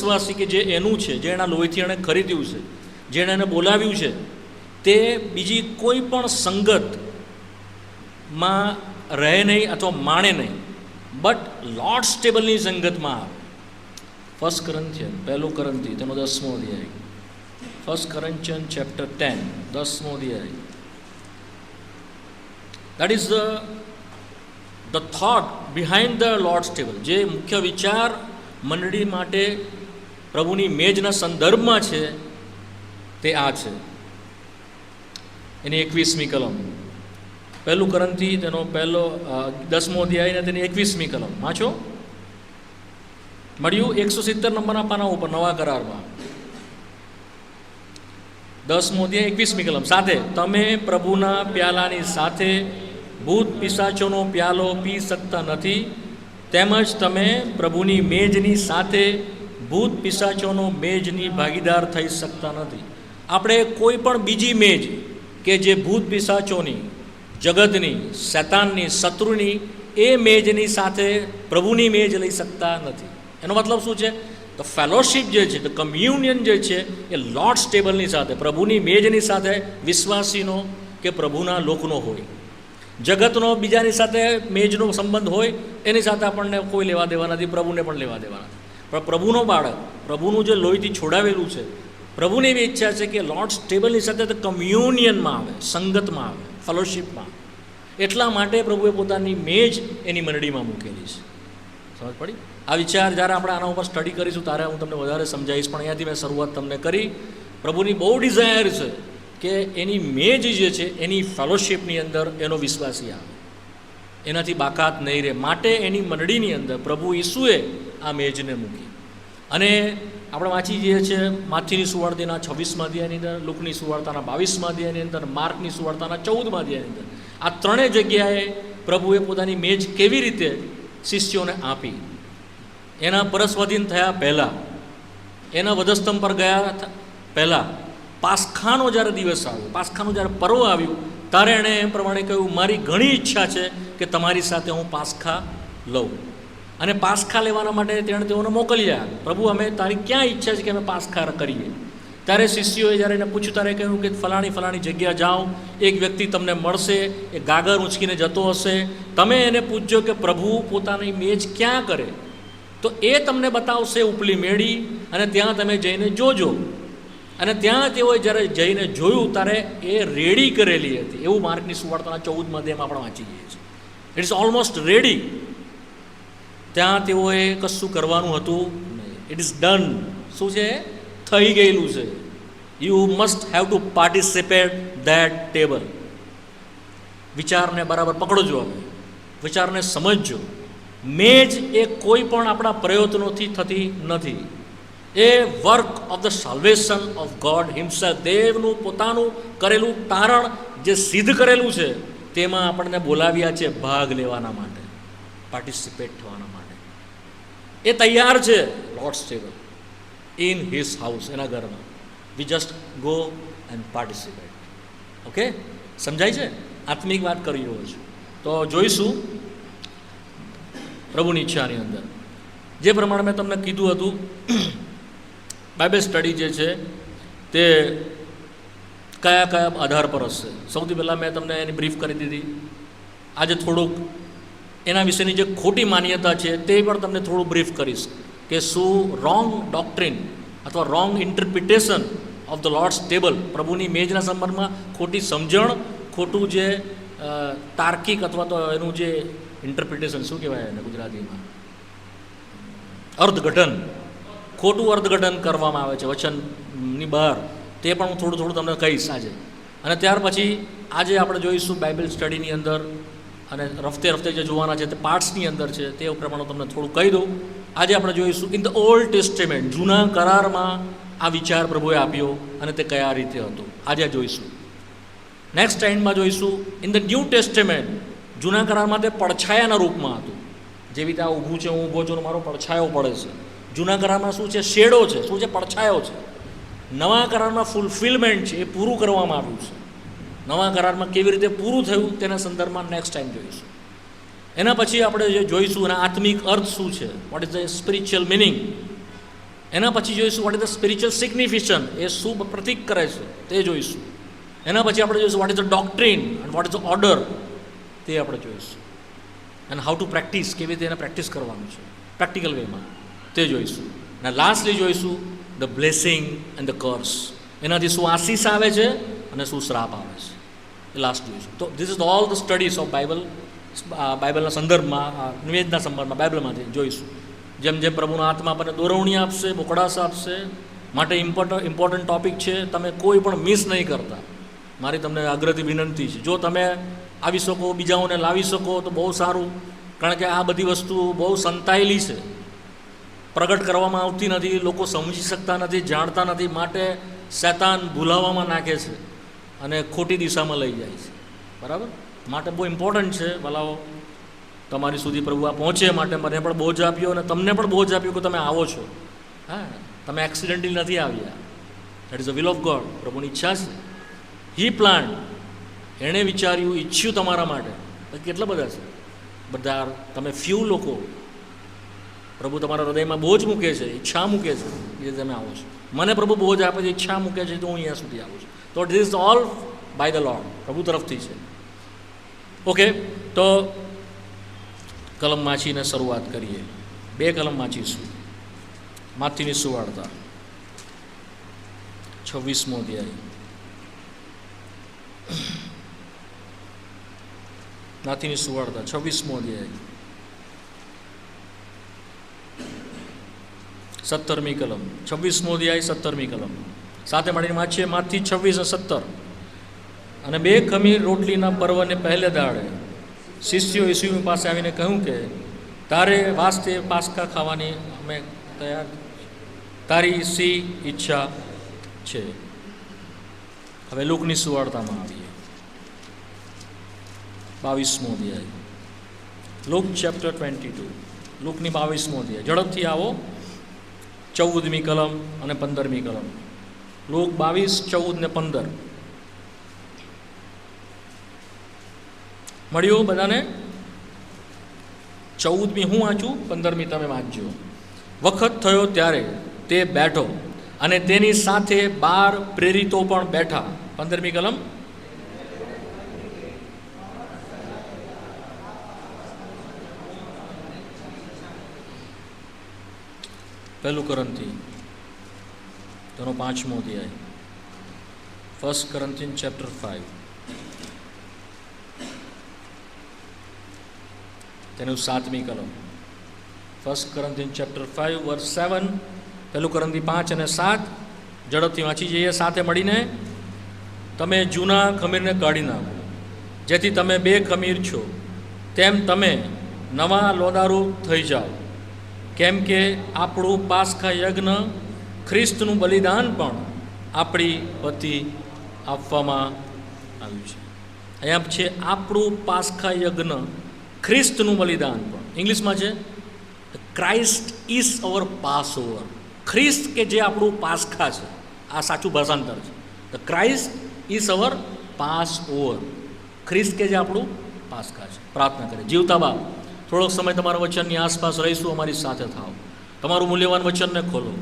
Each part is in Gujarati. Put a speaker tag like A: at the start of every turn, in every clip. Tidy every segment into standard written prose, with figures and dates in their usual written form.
A: વિશ્વાસી કે જે એનું છે, જે એના લોહીથી એણે ખરીદ્યું છે, જેણે એને બોલાવ્યું છે, તે બીજી કોઈ પણ સંગતમાં રહે નહીં અથવા માણે નહીં, બટ લોર્ડ્સ ટેબલની સંગતમાં આવે. 1 Corinthians 1 તેનો 10મો અધ્યાય. 1 Corinthians chapter 10 10મો અધ્યાય. That is the thought behind the lords table. જે મુખ્ય વિચાર મંડળી માટે પ્રભુની મેજના સંદર્ભમાં છે તે આ છે. એની 21મી કલમ. 1 Corinthians તેનો 10મો અધ્યાય ને તેની 21મી કલમ વાંચો. મળ્યું 170 નંબરના પાના ઉપર નવા કરારમાં 10મો અધ્યાય 21મી કલમ. સાથે તમે પ્રભુના પ્યાલાની સાથે ભૂત પિશાચોનો પ્યાલો પી શકતા નથી, તેમજ તમે પ્રભુની મેજની સાથે ભૂત પિશાચોનો મેજની ભાગીદાર થઈ શકતા નથી. આપણે કોઈ પણ બીજી મેજ કે જે ભૂત પિશાચોની, જગતની, શૈતાનની, શત્રુની, એ મેજની સાથે પ્રભુની મેજ લઈ શકતા નથી. એનો મતલબ શું છે? તો ફેલોશિપ જે છે, તો કમ્યુનિયન જે છે એ લોર્ડ્સ ટેબલની સાથે, પ્રભુની મેજની સાથે વિશ્વાસીનો કે પ્રભુના લોકનો હોય. જગતનો બીજાની સાથે મેજનો સંબંધ હોય એની સાથે આપણને કોઈ લેવા દેવા નથી, પ્રભુને પણ લેવા દેવા નથી. પણ પ્રભુનો બાળક, પ્રભુનું જે લોહીથી છોડાવેલું છે, પ્રભુની એવી ઈચ્છા છે કે લોર્ડ્સ ટેબલની સાથે તો કમ્યુનિયનમાં આવે, સંગતમાં આવે, ફેલોશિપમાં. એટલા માટે પ્રભુએ પોતાની મેજ એની મંડળીમાં મૂકેલી છે. સમજ પડી? આ વિચાર જ્યારે આપણે આના ઉપર સ્ટડી કરીશું ત્યારે હું તમને વધારે સમજાવીશ, પણ અહીંયાથી મેં શરૂઆત તમને કરી. પ્રભુની બહુ ડિઝાયર છે કે એની મેજ જે છે એની ફેલોશિપની અંદર એનો વિશ્વાસી આવે, એનાથી બાકાત નહીં રહે. માટે એની મંડળીની અંદર પ્રભુ ઈસુએ આ મેજને મૂકી. અને આપણે વાંચી જઈએ છીએ માથીની સુવાર્તાના 26મા અધ્યાયની અંદર, લુકની સુવાર્તાના 22મા અધ્યાયની અંદર, માર્કની સુવાર્તાના 14મા અધ્યાયની અંદર. આ ત્રણેય જગ્યાએ પ્રભુએ પોતાની મેજ કેવી રીતે શિષ્યોને આપી. એના પરસ્વાધીન થયા પહેલાં, એના વધસ્તંભ પર ગયા પહેલાં, પાસખાનો જ્યારે દિવસ આવ્યો, પાસખાનું જ્યારે પર્વ આવ્યું, ત્યારે એણે એમ પ્રમાણે કહ્યું, મારી ઘણી ઈચ્છા છે કે તમારી સાથે હું પાસખા લઉં. અને પાસખા લેવાના માટે તેણે તેઓને મોકલ્યા. પ્રભુ, અમે તારી ક્યાં ઈચ્છા છે કે અમે પાસખા કરીએ? ત્યારે શિષ્યોએ જ્યારે એને પૂછ્યું ત્યારે કહ્યું કે ફલાણી જગ્યા જાઓ, એક વ્યક્તિ તમને મળશે, એ ગાગર ઊંચકીને જતો હશે, તમે એને પૂછજો કે પ્રભુ પોતાની મેજ ક્યાં કરે, તો એ તમને બતાવશે ઉપલી મેળી, અને ત્યાં તમે જઈને જોજો. અને ત્યાં તેઓએ જ્યારે જઈને જોયું ત્યારે એ રેડી કરેલી હતી. એવું માર્કની સુવાર્તાના 14મા અધ્યાયમાં આપણે વાંચી જઈએ છીએ. It is almost ready. ત્યાં તેઓએ કશું કરવાનું હતું નહીં. It is done. શું છે? થઈ ગયેલું છે. You must have to participate that table. વિચારને બરાબર પકડજો, અમે વિચારને સમજજો. મેજ એ કોઈ પણ આપણા પ્રયત્નોથી થતી નથી. એ work of the salvation of God himself, દેવનું પોતાનું કરેલું તારણ જે સિદ્ધ કરેલું છે, તેમાં આપણને બોલાવ્યા છે ભાગ લેવાના માટે, પાર્ટિસિપેટ થવાના માટે. એ તૈયાર છે lords table in his house, એના ઘરમાં. We just go and participate. Okay, સમજાય છે? આત્મિક વાત કરી રહ્યો છું. તો જોઈશું પ્રભુની ઈચ્છાની અંદર જે પ્રમાણે મેં તમને કીધું હતું. બાઇબલ સ્ટડી જે છે તે કયા આધાર પર હશે? સૌથી પહેલાં મેં તમને એની બ્રીફ કરી દીધી. આજે થોડુંક એના વિશેની જે ખોટી માન્યતા છે તે પણ તમને થોડું બ્રીફ કરીશ કે શું રોંગ ડોક્ટ્રિન અથવા wrong interpretation of the lords table, પ્રભુની મેજના સંબંધમાં ખોટી સમજણ, ખોટું જે તાર્કિક અથવા તો એનું જે ઇન્ટરપ્રિટેશન, શું કહેવાય એને ગુજરાતીમાં, અર્થઘટન, ખોટું અર્થઘટન કરવામાં આવે છે વચનની બહાર. તે પણ હું થોડું તમને કહીશ આજે. અને ત્યાર પછી આજે આપણે જોઈશું બાઇબલ સ્ટડીની અંદર, અને રફતે જે જોવાના છે તે પાર્ટ્સની અંદર છે, તે પ્રમાણે તમને થોડું કહી દઉં. આજે આપણે જોઈશું ઇન ધ ઓલ્ડ ટેસ્ટેમેન્ટ, જૂના કરારમાં આ વિચાર પ્રભુએ આપ્યો અને તે કયા રીતે હતો, આજે જોઈશું. નેક્સ્ટ ટાઈમમાં જોઈશું ઇન ધ ન્યૂ ટેસ્ટેમેન્ટ, જૂના કરારમાં તે પડછાયાના રૂપમાં હતું. જેવી રીતે આ ઊભું છે, હું ઊભો છું, મારો પડછાયો પડે છે. જૂના કરારમાં શું છે? શેડો છે. શું છે? પડછાયો છે. નવા કરારમાં ફૂલફિલમેન્ટ છે, એ પૂરું કરવામાં આવ્યું છે. નવા કરારમાં કેવી રીતે પૂરું થયું તેના સંદર્ભમાં નેક્સ્ટ ટાઈમ જોઈશું. એના પછી આપણે જે જોઈશું એના આત્મિક અર્થ શું છે, what is the spiritual meaning, એના પછી જોઈશું what is the spiritual significance, એ શું પ્રતીક કરે છે તે જોઈશું. એના પછી આપણે જોઈશું what is the ડોક્ટ્રીન and what is the order, તે આપણે જોઈશું. એન્ડ હાઉ ટુ પ્રેક્ટિસ, કેવી રીતે એને પ્રેક્ટિસ કરવાનું છે પ્રેક્ટિકલ વેમાં, તે જોઈશું. અને લાસ્ટલી જોઈશું the blessing and the curse, એનાથી શું આશીષ આવે છે અને શું શ્રાપ આવે છે, એ લાસ્ટ જોઈશું. તો this is all the studies of બાઇબલના સંદર્ભમાં, નિવેદના સંદર્ભમાં બાઇબલમાંથી જોઈશું. જેમ જેમ પ્રભુના આત્મા આપણને દોરવણી આપશે, મોકળાશ આપશે, માટે ઇમ્પોર્ટન્ટ ટૉપિક છે, તમે કોઈ પણ મિસ નહીં કરતા. મારી તમને આગ્રહથી વિનંતી છે, જો તમે આવી શકો, બીજાઓને લાવી શકો તો બહુ સારું, કારણ કે આ બધી વસ્તુ બહુ સંતાયેલી છે, પ્રગટ કરવામાં આવતી નથી, લોકો સમજી શકતા નથી, જાણતા નથી, માટે શૈતાન ભૂલાવામાં નાખે છે અને ખોટી દિશામાં લઈ જાય છે. બરાબર, માટે બહુ ઇમ્પોર્ટન્ટ છે ભલાઓ તમારી સુધી પ્રભુ આ પહોંચે, માટે મને પણ બોજ આપ્યો અને તમને પણ બોજ આપ્યો કે તમે આવો છો. હા, તમે એક્સિડન્ટલી નથી આવ્યા. That is the will of God, પ્રભુની ઈચ્છા છે. હી પ્લાન, એણે વિચાર્યું, ઈચ્છ્યું તમારા માટે. કેટલા બધા છે, બધા તમે ફ્યુ લોકો પ્રભુ તમારા હૃદયમાં બોજ મૂકે છે, ઈચ્છા મૂકે છે કે તમે આવો છો. મને પ્રભુ બોજ આપે છે, ઈચ્છા મૂકે છે તો હું અહીંયા સુધી આવું છું. તો this is all by the Lord, પ્રભુ તરફથી છે. ઓકે, તો કલમ વાંચીને શરૂઆત કરીએ. 2 કલમ વાંચીશું. માથીની સુવાર્તા 26મો અધ્યાય. માથીની સુવાર્તા 26મો અધ્યાય 17મી કલમ. 26મો અધ્યાય 17મી કલમ સાથે મળીને વાંચીએ. માથી 26 અને 17. અને 2 ખમીર રોટલીના પર્વને પહેલે દાડે શિષ્યો ઈસુ પાસે આવીને કહ્યું કે તારે વાસ્તે પાસ્કા ખાવાની અમે તૈયાર, તારી સી ઈચ્છા છે. હવે લૂકની સુવાર્તામાં આવીએ. 22મો અધ્યાય, લૂક ચેપ્ટર 22, લૂકની 22મો અધ્યાય. ઝડપથી આવો. 14મી કલમ અને 15મી કલમ. લૂક 22, 14 ને 15 મળ્યું બધાને? 14મી હું વાંચું, 15મી તમે વાંચજો. વખત થયો ત્યારે તે બેઠો અને તેની સાથે 12 પ્રેરિતો પણ બેઠા. 15મી કલમ. પહેલું કરંથી તેનો 5મો અધ્યાય. 1 Corinthians chapter 5 તેનું 7મી કલમ. 1 Corinthians chapter 5 verse 7. પહેલું કરંથી 5 અને 7 ઝડપથી વાંચી જઈએ સાથે મળીને. તમે જૂના ખમીરને કાઢી નાખો, જેથી તમે 2 ખમીર છો તેમ તમે નવા લોદારું થઈ જાઓ. કેમ કે આપણું પાસ્કા યજ્ઞ ખ્રિસ્તનું બલિદાન પણ આપણી વતી આપવામાં આવ્યું છે. અહીંયા છે આપણું પાસ્કા યજ્ઞ ખ્રિસ્તનું બલિદાન પણ. ઇંગ્લિશમાં છે Christ is our Passover. ખ્રિસ્ત કે જે આપણું પાસ્કા છે, આ સાચું ભાષાંતર છે. The Christ is our Passover. ખ્રિસ્ત કે જે આપણું પાસ્કા છે. પ્રાર્થના કરે. જીવતા બાપ, થોડોક સમય તમારા વચનની આસપાસ રહીશું, અમારી સાથે થાઓ. તમારું મૂલ્યવાન વચનને ખોલો,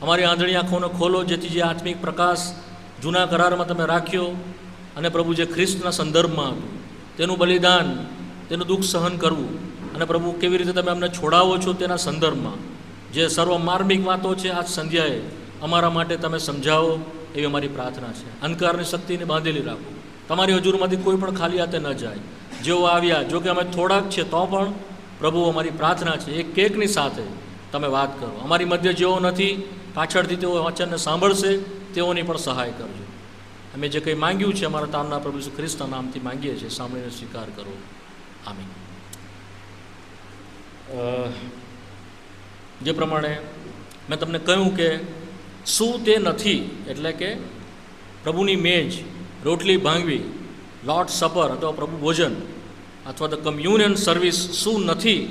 A: અમારી આંધળી આંખોને ખોલો, જેથી જે આત્મિક પ્રકાશ જૂના કરારમાં તમે રાખ્યો અને પ્રભુ જે ખ્રિસ્તના સંદર્ભમાં હતું, તેનું બલિદાન, તેનું દુઃખ સહન કરવું, અને પ્રભુ કેવી રીતે તમે અમને છોડાવો છો તેના સંદર્ભમાં જે સર્વમાર્મિક વાતો છે આજ સંધ્યાએ અમારા માટે તમે સમજાવો, એવી અમારી પ્રાર્થના છે. અંધકારની શક્તિને બાંધેલી રાખો, તમારી હજુરમાંથી કોઈ પણ ખાલી હાથે ન જાય. જેઓ આવ્યા, જો કે અમે થોડાક છે તો પણ પ્રભુ અમારી પ્રાર્થના છે એક કેકની સાથે તમે વાત કરો. અમારી મધ્ય જેઓ નથી, પાછળથી તેઓ વચનને સાંભળશે, તેઓની પણ સહાય કરજો. અમે જે કંઈ માંગ્યું છે અમારા તામના પ્રભુ ઈસુ ખ્રિસ્તના નામથી માંગીએ છીએ, સાંભળીને સ્વીકાર કરો. આમીન. જે પ્રમાણે મેં તમને કહ્યું કે શું તે નથી, એટલે કે પ્રભુની મેજ, રોટલી ભાંગવી, લોર્ડ સપર અથવા પ્રભુ ભોજન અથવા ધ કમ્યુનિયન સર્વિસ શું નથી,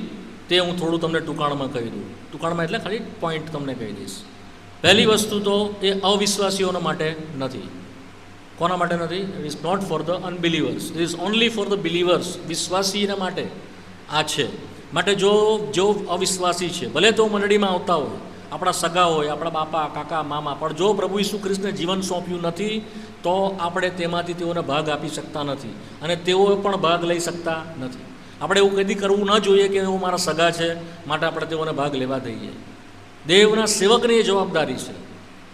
A: તે હું થોડું તમને ટૂંકાણમાં કહી દઉં. ટૂંકાણમાં એટલે ખાલી પોઈન્ટ તમને કહી દઈશ. પહેલી વસ્તુ તો એ અવિશ્વાસીઓના માટે નથી. કોના માટે નથી? It is not for the unbelievers, it is only for the believers. વિશ્વાસીના માટે આ છે. માટે જો અવિશ્વાસી છે, ભલે તો મંડળીમાં આવતા હોય, આપણા સગા હોય, આપણા બાપા, કાકા, મામા, પણ જો પ્રભુ ઈસુ ખ્રિસ્તને જીવન સોંપ્યું નથી તો આપણે તેમાંથી તેઓને ભાગ આપી શકતા નથી અને તેઓ પણ ભાગ લઈ શકતા નથી. આપણે એવું કદી કરવું ન જોઈએ કે એઓ મારા સગા છે માટે આપણે તેઓને ભાગ લેવા દઈએ. દેવના સેવકની એ જવાબદારી છે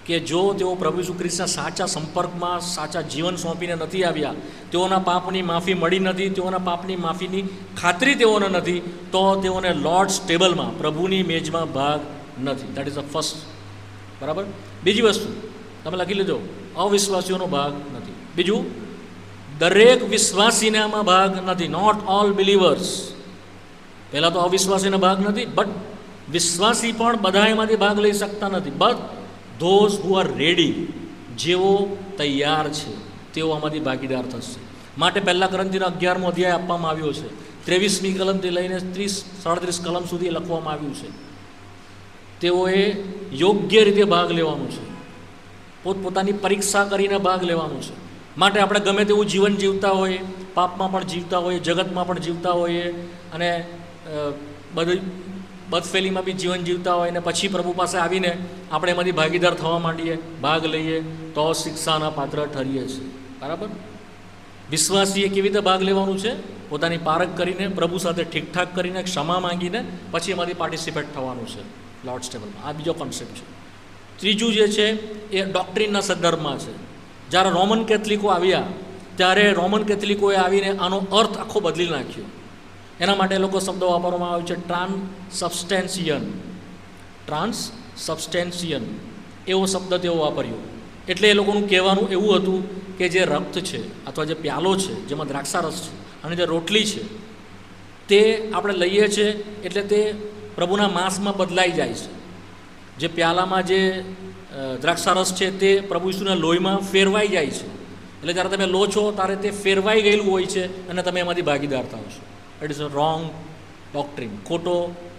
A: કે જો તેઓ પ્રભુ ઈસુ ખ્રિસ્તના સાચા સંપર્કમાં, સાચા જીવન સોંપીને નથી આવ્યા, તેઓના પાપની માફી મળી નથી, તેઓના પાપની માફીની ખાતરી તેઓને નથી, તો તેઓને લોર્ડ્સ ટેબલમાં, પ્રભુની મેજમાં ભાગ નથી. That is the first. બરાબર. બીજી વસ્તુ તમે લખી લીધો, અવિશ્વાસીઓનો ભાગ નથી. બીજું, દરેક વિશ્વાસીને આમાં ભાગ નથી. Not all believers. પહેલાં તો અવિશ્વાસીને ભાગ નથી, બટ વિશ્વાસી પણ બધા એમાંથી ભાગ લઈ શકતા નથી. But those who are ready, જેઓ તૈયાર છે તેઓ આમાંથી ભાગીદાર થશે. માટે 1 કોરિન્થીનો 11મો અધ્યાય આપવામાં આવ્યો છે. 23મી કલમથી લઈને 37 કલમ સુધી લખવામાં આવ્યું છે. તેઓએ યોગ્ય રીતે ભાગ લેવાનું છે, પોતપોતાની પરીક્ષા કરીને ભાગ લેવાનું છે. માટે આપણે ગમે તેવું જીવન જીવતા હોઈએ, પાપમાં પણ જીવતા હોઈએ, જગતમાં પણ જીવતા હોઈએ અને બધી બદફેલીમાં બી જીવન જીવતા હોય ને પછી પ્રભુ પાસે આવીને આપણે એમાંથી ભાગીદાર થવા માંડીએ, ભાગ લઈએ, તો શિક્ષાના પાત્ર ઠરીએ છીએ. બરાબર. વિશ્વાસીએ કેવી રીતે ભાગ લેવાનું છે? પોતાની પારખ કરીને, પ્રભુ સાથે ઠીકઠાક કરીને, ક્ષમા માંગીને પછી એમાંથી પાર્ટિસિપેટ થવાનું છે લોર્ડ્સ ટેબલમાં. આ બીજો કોન્સેપ્ટ છે. ત્રીજું જે છે એ ડોક્ટ્રીનના સંદર્ભમાં છે. જ્યારે રોમન કેથલિકો આવ્યા ત્યારે રોમન કેથલિકોએ આવીને આનો અર્થ આખો બદલી નાખ્યો. એના માટે એ લોકો શબ્દ વાપરવામાં આવ્યો છે ટ્રાન્સસબસ્ટેન્શિયન એવો શબ્દ તેઓ વાપર્યો. એટલે એ લોકોનું કહેવાનું એવું હતું કે જે રક્ત છે અથવા જે પ્યાલો છે, જેમાં દ્રાક્ષારસ છે અને જે રોટલી છે તે આપણે લઈએ છીએ એટલે તે પ્રભુના માંસમાં બદલાઈ જાય છે. જે પ્યાલામાં જે દ્રાક્ષારસ છે તે પ્રભુ ઈસુના લોહીમાં ફેરવાઈ જાય છે. એટલે જ્યારે તમે લો છો ત્યારે તે ફેરવાઈ ગયેલું હોય છે અને તમે એમાંથી ભાગીદાર થાઓ છો. ઇટ ઇઝ અ રોંગ ડોક્ટ્રીન, ખોટો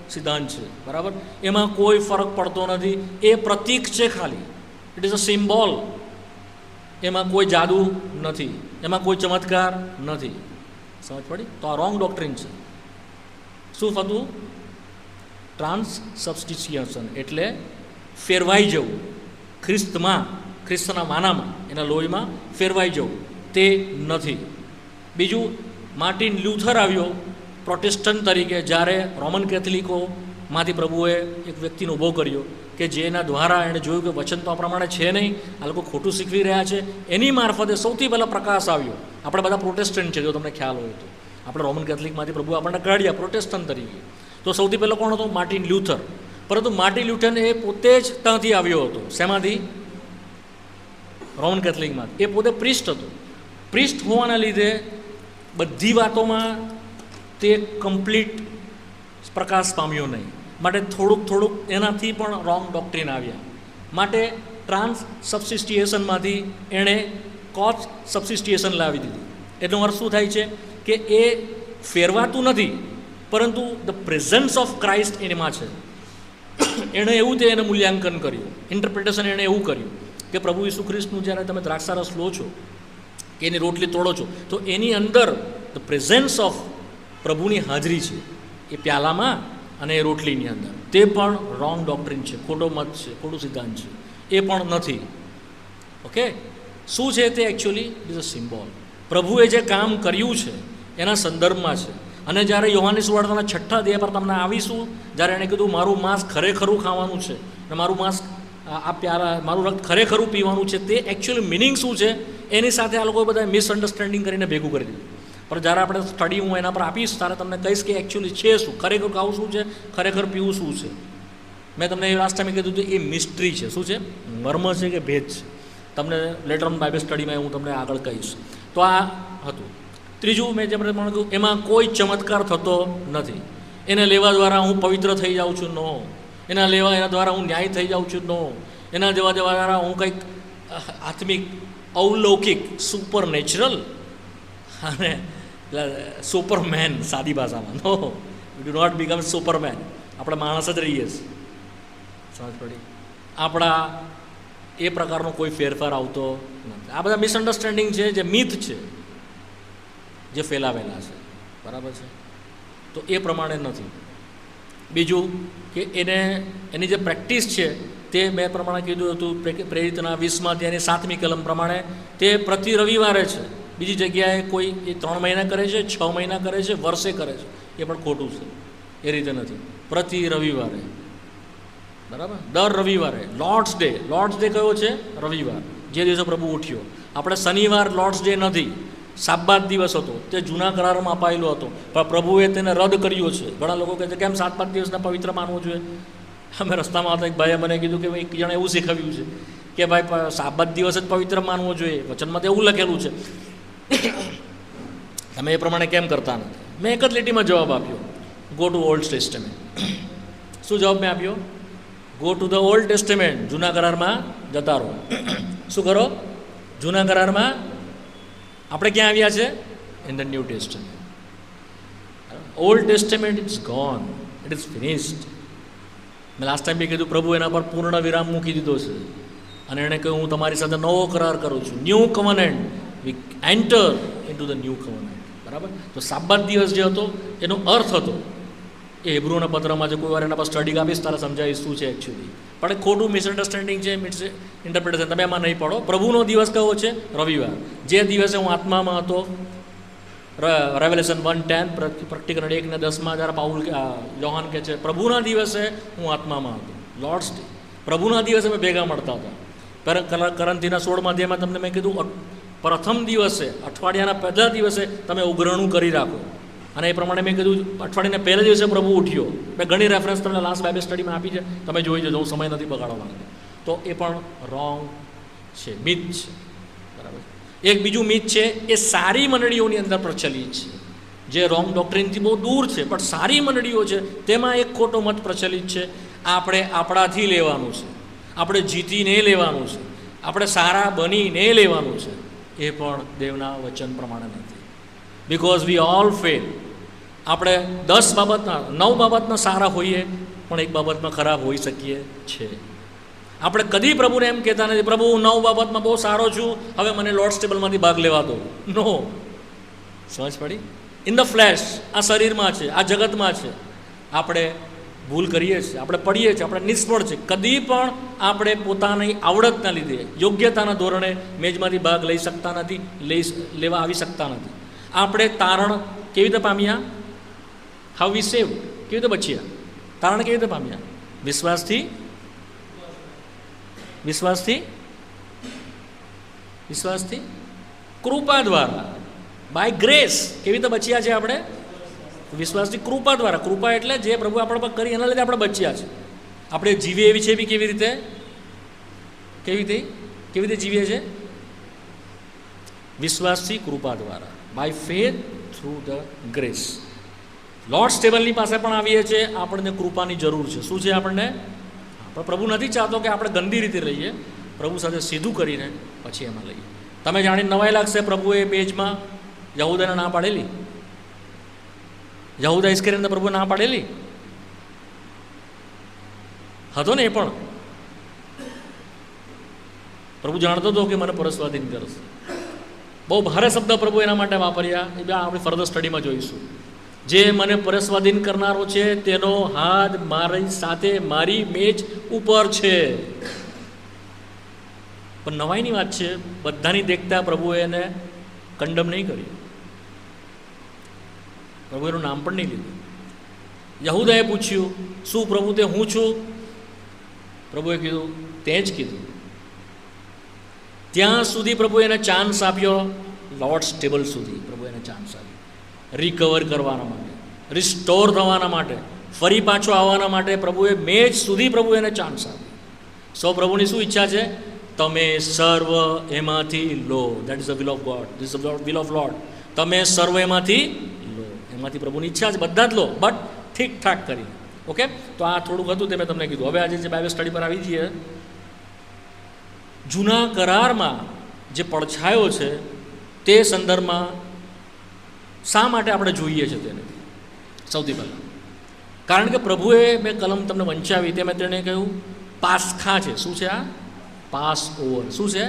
A: સિદ્ધાંત છે. બરાબર. એમાં કોઈ ફરક પડતો નથી. એ પ્રતીક છે ખાલી. It is a symbol. એમાં કોઈ જાદુ નથી, એમાં કોઈ ચમત્કાર નથી. સમજ પડી? તો આ રોંગ ડોક્ટ્રીન છે. શું થતું? ટ્રાન્સસબસ્ટિટ્યુશન એટલે ફેરવાઈ જવું. ખ્રિસ્તના માનામાં, એના લોહીમાં ફેરવાઈ જવું તે નથી. બીજું, માર્ટિન લ્યુથર આવ્યો પ્રોટેસ્ટન્ટ તરીકે. જ્યારે રોમન કેથલિકોમાંથી પ્રભુએ એક વ્યક્તિને ઊભો કર્યો કે જેના દ્વારા એણે જોયું કે વચન તો આ પ્રમાણે છે નહીં, આ લોકો ખોટું શીખવી રહ્યા છે. એની મારફતે સૌથી પહેલાં પ્રકાશ આવ્યો. આપણે બધા પ્રોટેસ્ટન્ટ છે, જો તમને ખ્યાલ હોય તો. આપણે રોમન કેથલિકમાંથી પ્રભુ આપણને કાઢ્યા પ્રોટેસ્ટન્ટ તરીકે. તો સૌથી પહેલાં કોણ હતો? Martin Luther. પરંતુ માર્ટિન લ્યુથર એ પોતે જ ત્યાંથી આવ્યો હતો. શેમાંથી? રોમન કેથલિકમાં. એ પોતે પ્રિસ્ટ હતો. પ્રિસ્ટ હોવાના લીધે બધી વાતોમાં તે કમ્પ્લીટ પ્રકાશ પામ્યો નહીં. માટે થોડુંક એનાથી પણ રોંગ ડોક્ટ્રીન આવ્યા. માટે ટ્રાન્સસબસ્ટિટ્યુશનમાંથી એણે કોઝ સબસ્ટિટ્યુશન લાવી દીધી. એનો અર્થ શું થાય છે કે એ ફેરવાતું નથી, પરંતુ ધ પ્રેઝન્સ ઓફ ક્રાઇસ્ટ એમાં છે. એણે એવું તે એને મૂલ્યાંકન કર્યું, ઇન્ટરપ્રિટેશન એણે એવું કર્યું કે પ્રભુ ઈસુ ખ્રિસ્તનું જ્યારે તમે દ્રાક્ષારસ લો છો કે એની રોટલી તોડો છો તો એની અંદર ધ પ્રેઝન્સ ઓફ પ્રભુની હાજરી છે એ પ્યાલામાં અને એ રોટલીની અંદર. તે પણ રોંગ ડોક્ટ્રીન છે, ખોટો મત છે, ખોટું સિદ્ધાંત છે. એ પણ નથી. ઓકે. શું છે તે? Actually it is a symbol. પ્રભુએ જે કામ કર્યું છે એના સંદર્ભમાં છે. અને જ્યારે યોહાનની સુવાર્તાના 6 અધ્યાય પર તમને આવીશું, જ્યારે એણે કીધું મારું માંસ ખરેખરું ખાવાનું છે અને મારું માંસ મારું રક્ત ખરેખરું પીવાનું છે, તે એકચ્યુઅલી મિનિંગ શું છે એની સાથે આ લોકોએ બધા મિસઅન્ડરસ્ટેન્ડિંગ કરીને ભેગું કરી દીધું. પણ જ્યારે આપણે સ્ટડી હું એના પર આપીશ ત્યારે તમને કહીશ કે એકચ્યુઅલી છે શું, ખરેખર ખાવું શું છે, ખરેખર પીવું શું છે. મેં તમને લાસ્ટ ટાઈમે કીધું હતું એ મિસ્ટ્રી છે. શું છે? મર્મ છે કે ભેદ છે? તમને લેટર ઓન બાઇબલ સ્ટડીમાં હું તમને આગળ કહીશ. તો આ હતું. ત્રીજું, મેં જેમ કહ્યું, એમાં કોઈ ચમત્કાર થતો નથી. એને લેવા દ્વારા હું પવિત્ર થઈ જાઉં છું? નો. એના દ્વારા હું ન્યાય થઈ જાઉં છું? નો. એના દ્વારા હું કંઈક આત્મિક, અવલૌકિક, સુપર નેચરલ અને સુપરમેન, સાદી ભાષામાં, no. You do not become superman. આપણે માણસ જ રહીએ છીએ. સમજ પડી? આપણા એ પ્રકારનો કોઈ ફેરફાર આવતો નથી. આ બધા મિસઅન્ડરસ્ટેન્ડિંગ છે, જે મિથ છે, જે ફેલાવેલા છે. બરાબર છે? તો એ પ્રમાણે નથી. બીજું કે એની જે પ્રેક્ટિસ છે તે મેં પ્રમાણે કીધું હતું પ્રેરિતના 20માં અધ્યાયની 7મી કલમ પ્રમાણે તે પ્રતિ રવિવારે છે. બીજી જગ્યાએ કોઈ એ 3 મહિના કરે છે, 6 મહિના કરે છે, વર્ષે કરે છે, એ પણ ખોટું છે. એ રીતે નથી, પ્રતિ રવિવારે, બરાબર, દર રવિવારે. લોર્ડ્સ ડે કયો છે? રવિવાર, જે દિવસે પ્રભુ ઉઠ્યો. આપણે શનિવાર લોર્ડ્સ ડે નથી, સાબત દિવસ હતો, તે જૂના કરારમાં અપાયેલો હતો, પણ પ્રભુએ તેને રદ કર્યો છે. ઘણા લોકો કહે છે કેમ 7-5 દિવસના પવિત્ર માનવો જોઈએ? અમે રસ્તામાં હતા, એક ભાઈએ મને કીધું કે એક જણે એવું શીખવ્યું છે કે ભાઈ સાબત દિવસ જ પવિત્ર માનવો જોઈએ, વચનમાં તો એવું લખેલું છે, તમે એ પ્રમાણે કેમ કરતા નથી? મેં એક જ લીટીમાં જવાબ આપ્યો, ગો ટુ ઓલ્ડ ટેસ્ટામેન્ટ. શું જવાબ મેં આપ્યો? Go to the old testament. જૂના કરારમાં જતા રહો. શું કરો? જૂના કરારમાં આપણે ક્યાં આવ્યા છે? In the New Testament. Old Testament it's gone, it is finished. મેં લાસ્ટ ટાઈમ બી કીધું, પ્રભુ એના પર પૂર્ણ વિરામ મૂકી દીધો છે અને એણે કહ્યું હું તમારી સાથે નવો કરાર કરું છું, new covenant. We enter into the new covenant. બરાબર. તો સાબત દિવસ જે હતો એનો અર્થ હતો એ હિબ્રુના પત્રમાં, જે કોઈ વાર એના પર સ્ટડી આપીશ તારે સમજાવીશ શું છે એકચ્યુઅલી. પણ એ ખોટું મિસઅન્ડરસ્ટેન્ડિંગ છે, મિસ ઇન્ટરપ્રિટેશન. તમે એમાં નહીં પડો. પ્રભુનો દિવસ કયો છે? રવિવાર. જે દિવસે હું આત્મામાં હતો, રેવલેશન 1:10, પ્રેક્ટિકલ 1:10 જ્યારે પાઉલ યોહાન કહે છે પ્રભુના દિવસે હું આત્મામાં હતો, લોર્ડ્સ ડે. પ્રભુના દિવસે અમે ભેગા મળતા હતા. કરંથીના 16મા અધ્યાયમાં તમને મેં કીધું, પ્રથમ દિવસે, અઠવાડિયાના પહેલા દિવસે તમે ઉઘરાણું કરી રાખો. અને એ પ્રમાણે મેં કીધું અઠવાડિયાના પહેલા દિવસે પ્રભુ ઉઠ્યો. મેં ઘણી રેફરન્સ તમને લાસ્ટ બાઇબલ સ્ટડીમાં આપી છે, તમે જોઈ જજો, હું સમય નથી બગાડવાનો. તો એ પણ રોંગ છે, મિથ છે. બરાબર. એક બીજું મિથ છે, એ સારી મંડળીઓની અંદર પ્રચલિત છે, જે રોંગ ડોક્ટ્રિનથી બહુ દૂર છે, પણ સારી મંડળીઓ છે તેમાં એક ખોટો મત પ્રચલિત છે. આપણે આપણાથી લેવાનું છે, આપણે જીતીને લેવાનું છે, આપણે સારા બનીને લેવાનું છે. એ પણ દેવના વચન પ્રમાણે નથી. Because we all fail. આપણે 10 બાબતના, 9 બાબતમાં સારા હોઈએ, પણ એક બાબતમાં ખરાબ હોઈ શકીએ છીએ. આપણે કદી પ્રભુને એમ કહેતા નથી, પ્રભુ હું 9 બાબતમાં બહુ સારો છું, હવે મને લોર્ડ્સ ટેબલમાંથી ભાગ લેવા દો. નો. સમજ પડી? ઇન ધ ફ્લેશ, આ શરીરમાં છે, આ જગતમાં છે, આપણે ભૂલ કરીએ છીએ, આપણે પડીએ છીએ, આપણે નિષ્ફળ છે. કદી પણ આપણે પોતાની આવડતના લીધે, યોગ્યતાના ધોરણે મેજમાંથી ભાગ લઈ શકતા નથી, લેવા આવી શકતા નથી. આપણે તારણ કેવી રીતે પામ્યા? હાઉ વી સેવ, કેવી રીતે બચ્યા? તારણ કેવી રીતે પામ્યા? વિશ્વાસથી. કૃપા દ્વારા, બાય ગ્રેસ. કેવી રીતે બચ્યા છે આપણે? વિશ્વાસથી, કૃપા દ્વારા. કૃપા એટલે જે પ્રભુ આપણા પર કરી એના લીધે આપણે બચ્યા છે. આપણે જીવીએ એવી છે બી કેવી રીતે જીવીએ છે? વિશ્વાસથી, કૃપા દ્વારા, by faith through the grace. Lord's ટેબલની પાસે પણ આવીએ છીએ, આપણને કૃપાની જરૂર છે. શું છે આપણને? પણ પ્રભુ નથી ચાહતો કે આપણે ગંદી રીતે રહીએ, પ્રભુ સાથે સીધું કરીને પછી એમાં લઈએ. તમે જાણીને નવાઈ લાગશે, પ્રભુએ પેજમાં યહૂદાને ના પાડેલી, યહૂદા ઇસ્કરિયોતને પ્રભુએ ના પાડેલી હતો ને. એ પણ પ્રભુ જાણતો હતો કે મને પરસ્વાધીન કરશે. બહુ ભારે શબ્દ પ્રભુ એના માટે વાપર્યા, એ આપણે ફર્ધર સ્ટડીમાં જોઈશું. જે મને પરસ્વાધીન કરનારો છે તેનો હાથ મારી સાથે મારી મેજ ઉપર છે. પણ નવાઈની વાત છે, બધાની દેખતા પ્રભુએ એને કંડમ નહીં કર્યું, પ્રભુ એનું નામ પણ નહીં લીધું. યહૂદાએ પૂછ્યું, શું પ્રભુ તે હું છું? પ્રભુએ કીધું તે જ કીધું. ત્યાં સુધી પ્રભુએ એને ચાન્સ આપ્યો, લોર્ડ્સ ટેબલ સુધી પ્રભુ એને ચાન્સ આપ્યો, રિકવર કરવાના માટે, રિસ્ટોર થવાના માટે, ફરી પાછો આવવાના માટે. પ્રભુએ મેચ સુધી પ્રભુ એને ચાન્સ આપ્યો. સૌ પ્રભુની શું ઈચ્છા છે? તમે સર્વ એમાંથી લો. That is the will of God, this is the will of Lord. તમે સર્વ એમાંથી લો, એમાંથી પ્રભુની ઈચ્છા છે, બધા જ લો, બટ ઠીકઠાક કરી. ઓકે, તો આ થોડુંક હતું તે મેં તમને કીધું. હવે આજે જે બાઇબલ સ્ટડી પર આવી જઈએ, જૂના કરારમાં જે પડછાયો છે તે સંદર્ભમાં શા માટે આપણે જોઈએ છીએ તેને? સૌથી પહેલાં કારણ કે પ્રભુએ, મેં કલમ તમને વંચાવી તે મેં તેને કહ્યું પાસખા છે. શું છે આ? Pass over. શું છે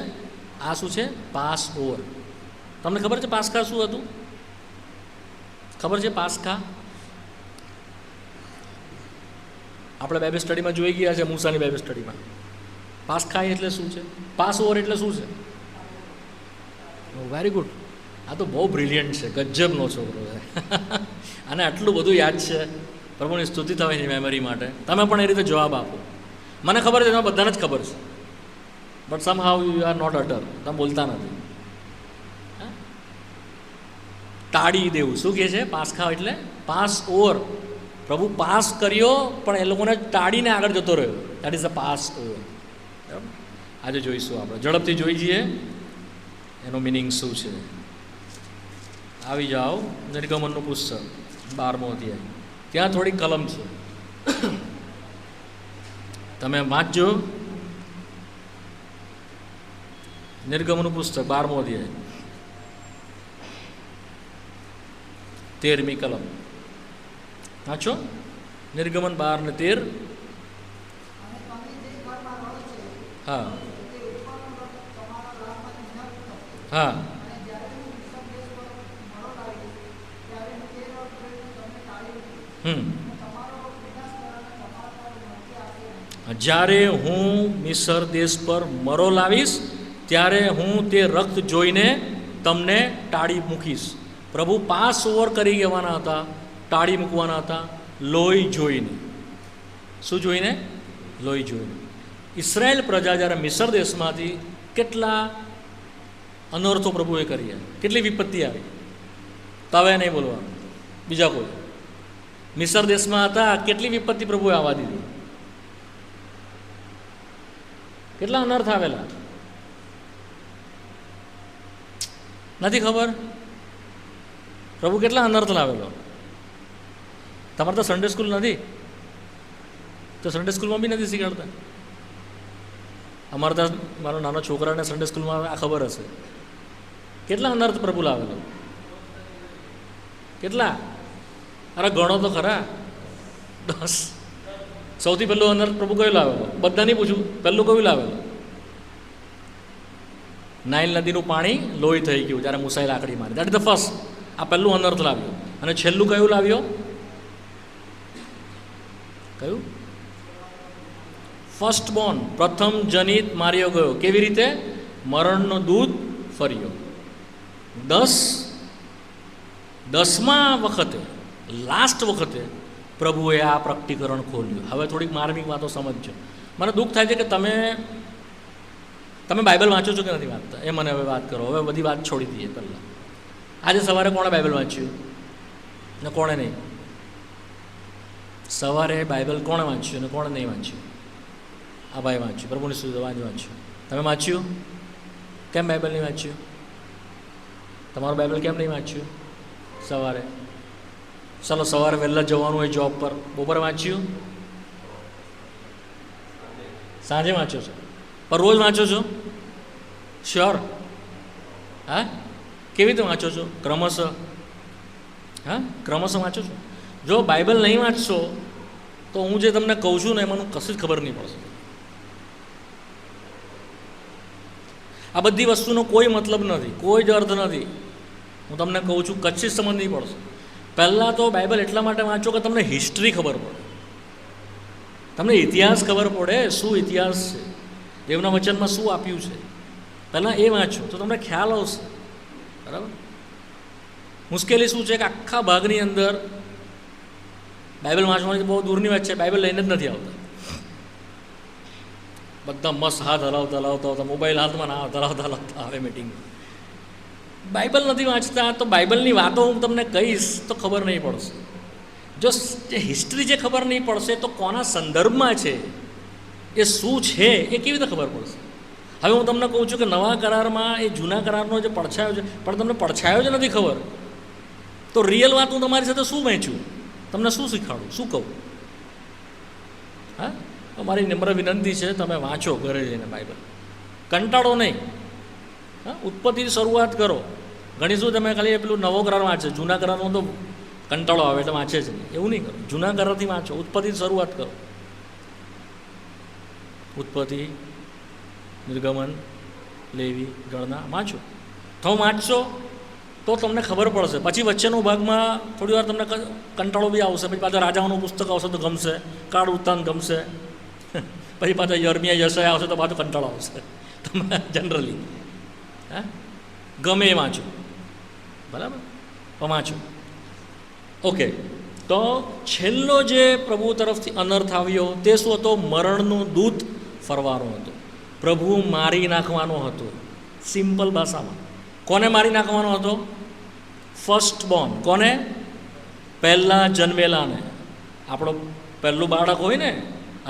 A: આ? શું છે? Pass over. તમને ખબર છે પાસખા શું હતું? ખબર છે પાસખા? આપણે બાઇબલ સ્ટડીમાં જોઈ ગયા છે, મૂસાની બાઇબલ સ્ટડીમાં. પાસખા એટલે શું છે? પાસ ઓવર એટલે શું છે? Very good. આ તો બહુ બ્રિલિયન્ટ છે, ગજબનો છોકરો છે. અને આટલું બધું યાદ છે. પ્રભુની સ્તુતિ થવાની છે મેમરી માટે. તમે પણ એ રીતે જવાબ આપો. મને ખબર છે, તમે બધાને જ ખબર છે, but somehow you are not utter. તમે બોલતા નથી. તાળી દેવું શું કહે છે? પાસખા એટલે પાસ ઓવર. પ્રભુ પાસ કર્યો, પણ એ લોકોને ટાળીને આગળ જતો રહ્યો. That is a pass over. બરાબર. આજે જોઈશું આપણે, ઝડપથી જોઈ જઈએ એનો મિનિંગ શું છે. આવી જાઓ નિર્ગમનનું પુસ્તક 12મો અધ્યાય. ત્યાં થોડીક કલમ છે, તમે વાંચજો. નિર્ગમનનું પુસ્તક 12મો અધ્યાય 13મી કલમ વાંચો. નિર્ગમન 12 ને 13. હા હા જ્યારે હું મિસર દેશ પર મરો લાવીશ, ત્યારે હું તે રક્ત જોઈને તમને ટાળી મૂકીશ. પ્રભુ પાસ ઓવર કરી જવાના હતા, ટાળી મૂકવાના હતા, લોહી જોઈને. શું જોઈને? લોહી જોઈને. ઇસરાયેલ પ્રજા જ્યારે મિસર દેશમાંથી કેટલા અનર્થો પ્રભુએ કર્યા, કેટલી વિપત્તિ આવી. તવે નહીં બોલવાનું, બીજા કોઈ. મિસર દેશમાં હતા, કેટલી વિપત્તિ પ્રભુએ આવવા દીધી, કેટલા અનર્થ આવેલા. નથી ખબર? પ્રભુ કેટલા અનર્થ લાવેલો. તમારે તો સન્ડે સ્કૂલ નથી, તો સન્ડે સ્કૂલમાં બી નથી શીખવાડતા. અમારે ત્યાં મારો નાનો છોકરાને સન્ડે સ્કૂલમાં આ ખબર હશે. કેટલા અનર્થ પ્રભુ લાવેલો, કેટલા. અરે ગણો તો ખરા. 10. સૌથી પહેલું અનર્થ પ્રભુ કયું લાવેલો? બધા નહીં પૂછું, પહેલું કયું લાવેલો? નાઇલ નદીનું પાણી લોહી થઈ ગયું જ્યારે મૂસાએ લાકડી મારી. That is the first. આ પહેલું અનર્થ લાવ્યો. અને છેલ્લું કયું લાવ્યો? કયું? ફર્સ્ટ બોર્ન, પ્રથમ જનિત માર્યો ગયો. કેવી રીતે? મરણનો દૂત ફર્યો. 10મા વખતે, લાસ્ટ વખતે પ્રભુએ આ પ્રકટીકરણ ખોલ્યું. હવે થોડીક માર્મિક વાતો સમજજો. મને દુઃખ થાય છે કે તમે બાઇબલ વાંચો છો કે નથી વાંચતા, એ મને હવે વાત કરો. હવે બધી વાત છોડી દઈએ. પહેલાં આજે સવારે કોણે બાઇબલ વાંચ્યું ને કોણે નહીં? સવારે બાઇબલ કોણે વાંચ્યું ને કોણે નહીં વાંચ્યું? આ ભાઈ વાંચ્યું, પ્રભુની સ્તુતિ વાંચ્યું. તમે વાંચ્યું? કેમ બાઇબલ નહીં વાંચ્યું? તમારું બાઇબલ કેમ નહીં વાંચ્યું સવારે? ચાલો સવારે વહેલા જવાનું હોય જોબ પર, બપોરે વાંચ્યું? સાંજે વાંચો છો? પણ રોજ વાંચો છો? શ્યોર? હા, કેવી રીતે વાંચો છો? ક્રમશઃ. હા, ક્રમશઃ વાંચો છો. જો બાઇબલ નહીં વાંચશો તો હું જે તમને કહું છું ને એમાં કશું જ ખબર નહીં પડશે. આ બધી વસ્તુનો કોઈ મતલબ નથી, કોઈ જ અર્થ નથી. હું તમને કહું છું, કચ્છી સમજ નહીં પડશે. પહેલાં તો બાઇબલ એટલા માટે વાંચો કે તમને હિસ્ટ્રી ખબર પડે, તમને ઇતિહાસ ખબર પડે. શું ઇતિહાસ છે, દેવના વચનમાં શું આપ્યું છે, પહેલાં એ વાંચો તો તમને ખ્યાલ આવશે. બરાબર? મુશ્કેલી શું છે કે આખા ભાગની અંદર બાઇબલ વાંચવાની બહુ દૂરની વાત છે, બાઇબલ લઈને જ નથી આવતા. બધા મસ્ત હાથ હલાવતા આવતા, મોબાઈલ હાથમાં ના હલાવતા આવે મિટિંગ. બાઇબલ નથી વાંચતા તો બાઇબલની વાતો હું તમને કહીશ તો ખબર નહીં પડશે. જો જે હિસ્ટ્રી જે ખબર નહીં પડશે તો કોના સંદર્ભમાં છે, એ શું છે, એ કેવી રીતે ખબર પડશે? હવે હું તમને કહું છું કે નવા કરારમાં એ જૂના કરારનો જે પડછાયો છે, પણ તમને પડછાયો જ નથી ખબર, તો રિયલ વાત હું તમારી સાથે શું વહેંચું, તમને શું શીખવાડું, શું કહું? હા, તો મારી નમ્ર વિનંતી છે, તમે વાંચો ઘરે જઈને બાઇબલ, કંટાળો નહીં. હા, ઉત્પત્તિથી શરૂઆત કરો. ઘણી શું તમે ખાલી પેલું નવો કરાર વાંચે, જૂના કરારમાં તો કંટાળો આવે એટલે વાંચે જ નહીં. એવું નહીં કરો, જૂના કરારથી વાંચો, ઉત્પત્તિથી શરૂઆત કરો. ઉત્પત્તિ, નિર્ગમન, લેવી, ગણના વાંચો. તો વાંચશો તો તમને ખબર પડશે. પછી વચ્ચેનો ભાગમાં થોડી વાર તમને કંટાળો બી આવશે, પછી પાછા રાજાઓનું પુસ્તક આવશે તો ગમશે, કાળ વૃત્તાંત ગમશે, પછી પાછા યર્મિયા યશાયા આવશે તો પાછું કંટાળો આવશે. તમે જનરલી હા ગમે એ વાંચો, બરાબર, વાંચો. ઓકે, તો છેલ્લો જે પ્રભુ તરફથી અનર્થ આવ્યો તે શું હતો? મરણનો દૂત ફરવાનો હતો, પ્રભુ મારી નાખવાનો હતો. સિમ્પલ ભાષામાં કોને મારી નાખવાનો હતો? First born. કોને? પહેલાં જન્મેલાને. આપણો પહેલું બાળક હોય ને,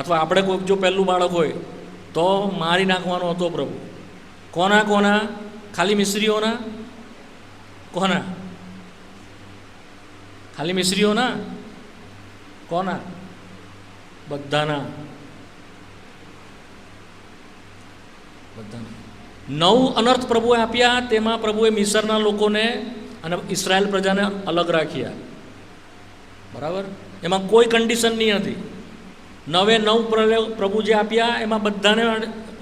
A: અથવા આપણે કોઈક જો પહેલું બાળક હોય તો મારી નાખવાનો હતો પ્રભુ. કોના કોના? ખાલી મિસ્ત્રીઓના? કોના? ખાલી મિસ્ત્રીઓના? કોના? બધાના. બધાના. 9 અનર્થ પ્રભુએ આપ્યા, તેમાં પ્રભુએ મિસરના લોકોને અને ઇસરાયેલ પ્રજાને અલગ રાખ્યા, બરાબર. એમાં કોઈ કન્ડિશન નહીં હતી. 9 પ્રભુ જે આપ્યા એમાં બધાને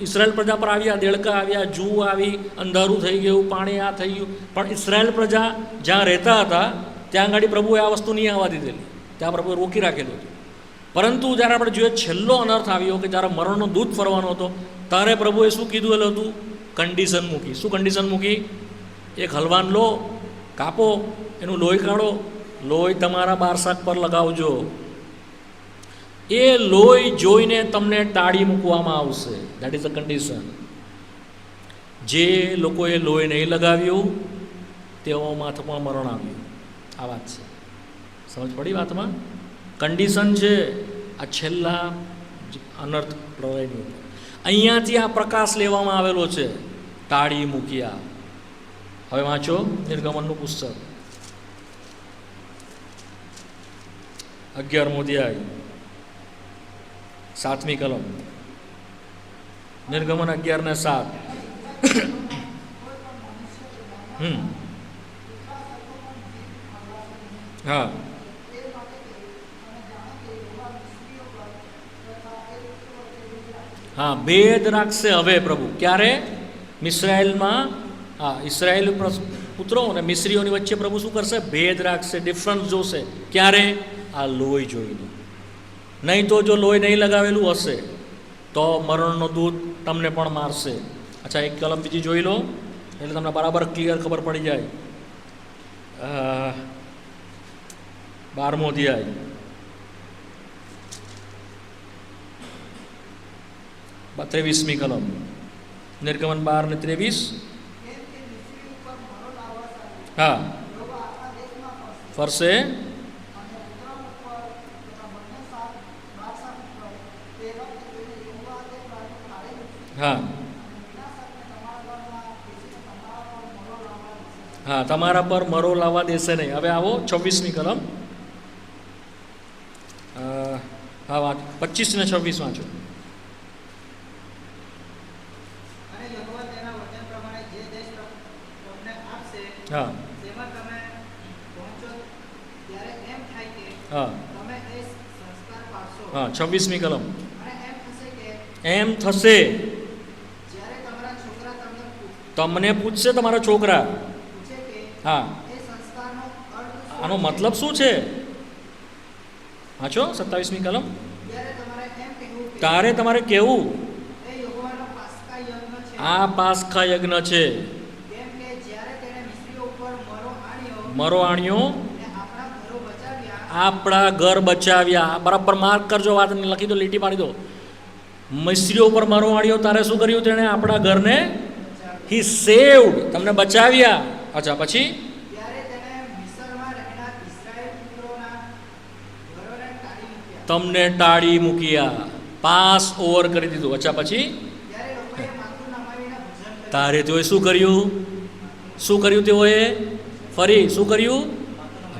A: ઇસરાયેલ પ્રજા પર આવ્યા, દેડકા આવ્યા, જૂ આવી, અંધારું થઈ ગયું, પાણી આ થઈ ગયું, પણ ઇસરાયેલ પ્રજા જ્યાં રહેતા હતા ત્યાં આગળ પ્રભુએ આ વસ્તુ નહીં આવવા દીધેલી, ત્યાં પ્રભુએ રોકી રાખેલું હતું. પરંતુ જ્યારે આપણે જોઈએ છેલ્લો અનર્થ આવ્યો કે જ્યારે મરણનો દૂત ફરવાનો હતો, ત્યારે પ્રભુએ શું કીધું હતું? કન્ડિશન મૂકી. શું કન્ડિશન મૂકી? એક હલવાન લો, કાપો, એનું લોહી કાઢો, લોહી તમારા બારશાક પર લગાવજો, એ લોહી જોઈને તમને ટાળી મૂકવામાં આવશે. That is a condition. જે લોકોએ લોહી નહીં લગાવ્યું તેઓ માથામાં મરણ આવ્યું. આ વાત છે, સમજ પડી વાતમાં? કન્ડિશન છે આ છેલ્લા અનર્થ પ્રલયની ઉપર. અહીંયાથી આ પ્રકાશ લેવામાં આવેલો છે, ટાળી મૂક્યા. હવે વાંચો નિર્ગમનનું પુસ્તક 11મો અધ્યાય 7મી કલમ. નિર્ગમન 11:7. હા, હા, ભેદ રાખશે હવે પ્રભુ. ક્યારે? મિસ્રાયેલમાં. હા, ઇસરાયેલ પુત્રો અને મિસ્રીઓની વચ્ચે પ્રભુ શું કરશે? ભેદ રાખશે, ડિફરન્સ જોશે. ક્યારે? આ લોહી જોઈને. નહીં તો જો લોહી નહીં લગાવેલું હશે તો મરણનો દૂત તમને પણ મારશે. અચ્છા, એક કલમ બીજી જોઈ લો એટલે તમને બરાબર ક્લિયર ખબર પડી જાય. 12મો અધ્યાય 23મી કલમ. નિર્ગમન 12:23. હા, ફરશે. હા, હા, તમારા પર મરો લાવવા દેશે નહીં. હવે આવો 26મી કલમ. હા, 25 ને 26 વાંચો. હા, હા, હા, 26મી કલમ. એમ થશે. તમને પૂછશે તમારા છોકરા, હા, આનો મતલબ શું છે? વાંચો 27મી કલમ. તારે તમારે કેવું, આ પાસ્કા યજ્ઞ છે. મરો આણ્યો, આપણા ઘર બચાવ્યા. બરાબર માર્ક કરજો, વાત લખી દો, લીટી પાડી દો. મિસ્રીઓ ઉપર મરો આણ્યો, તારે શું કર્યું? તેણે આપણા ઘરને હી સેવ્ડ, તમને બચાવ્યા. અચ્છા, પછી તમને ટાળી મૂક્યા, પાસ ઓવર કરી દીધું. અચ્છા, પછી તારે તેઓએ શું કર્યું? શું કર્યું તેઓએ? ફરી શું કર્યું?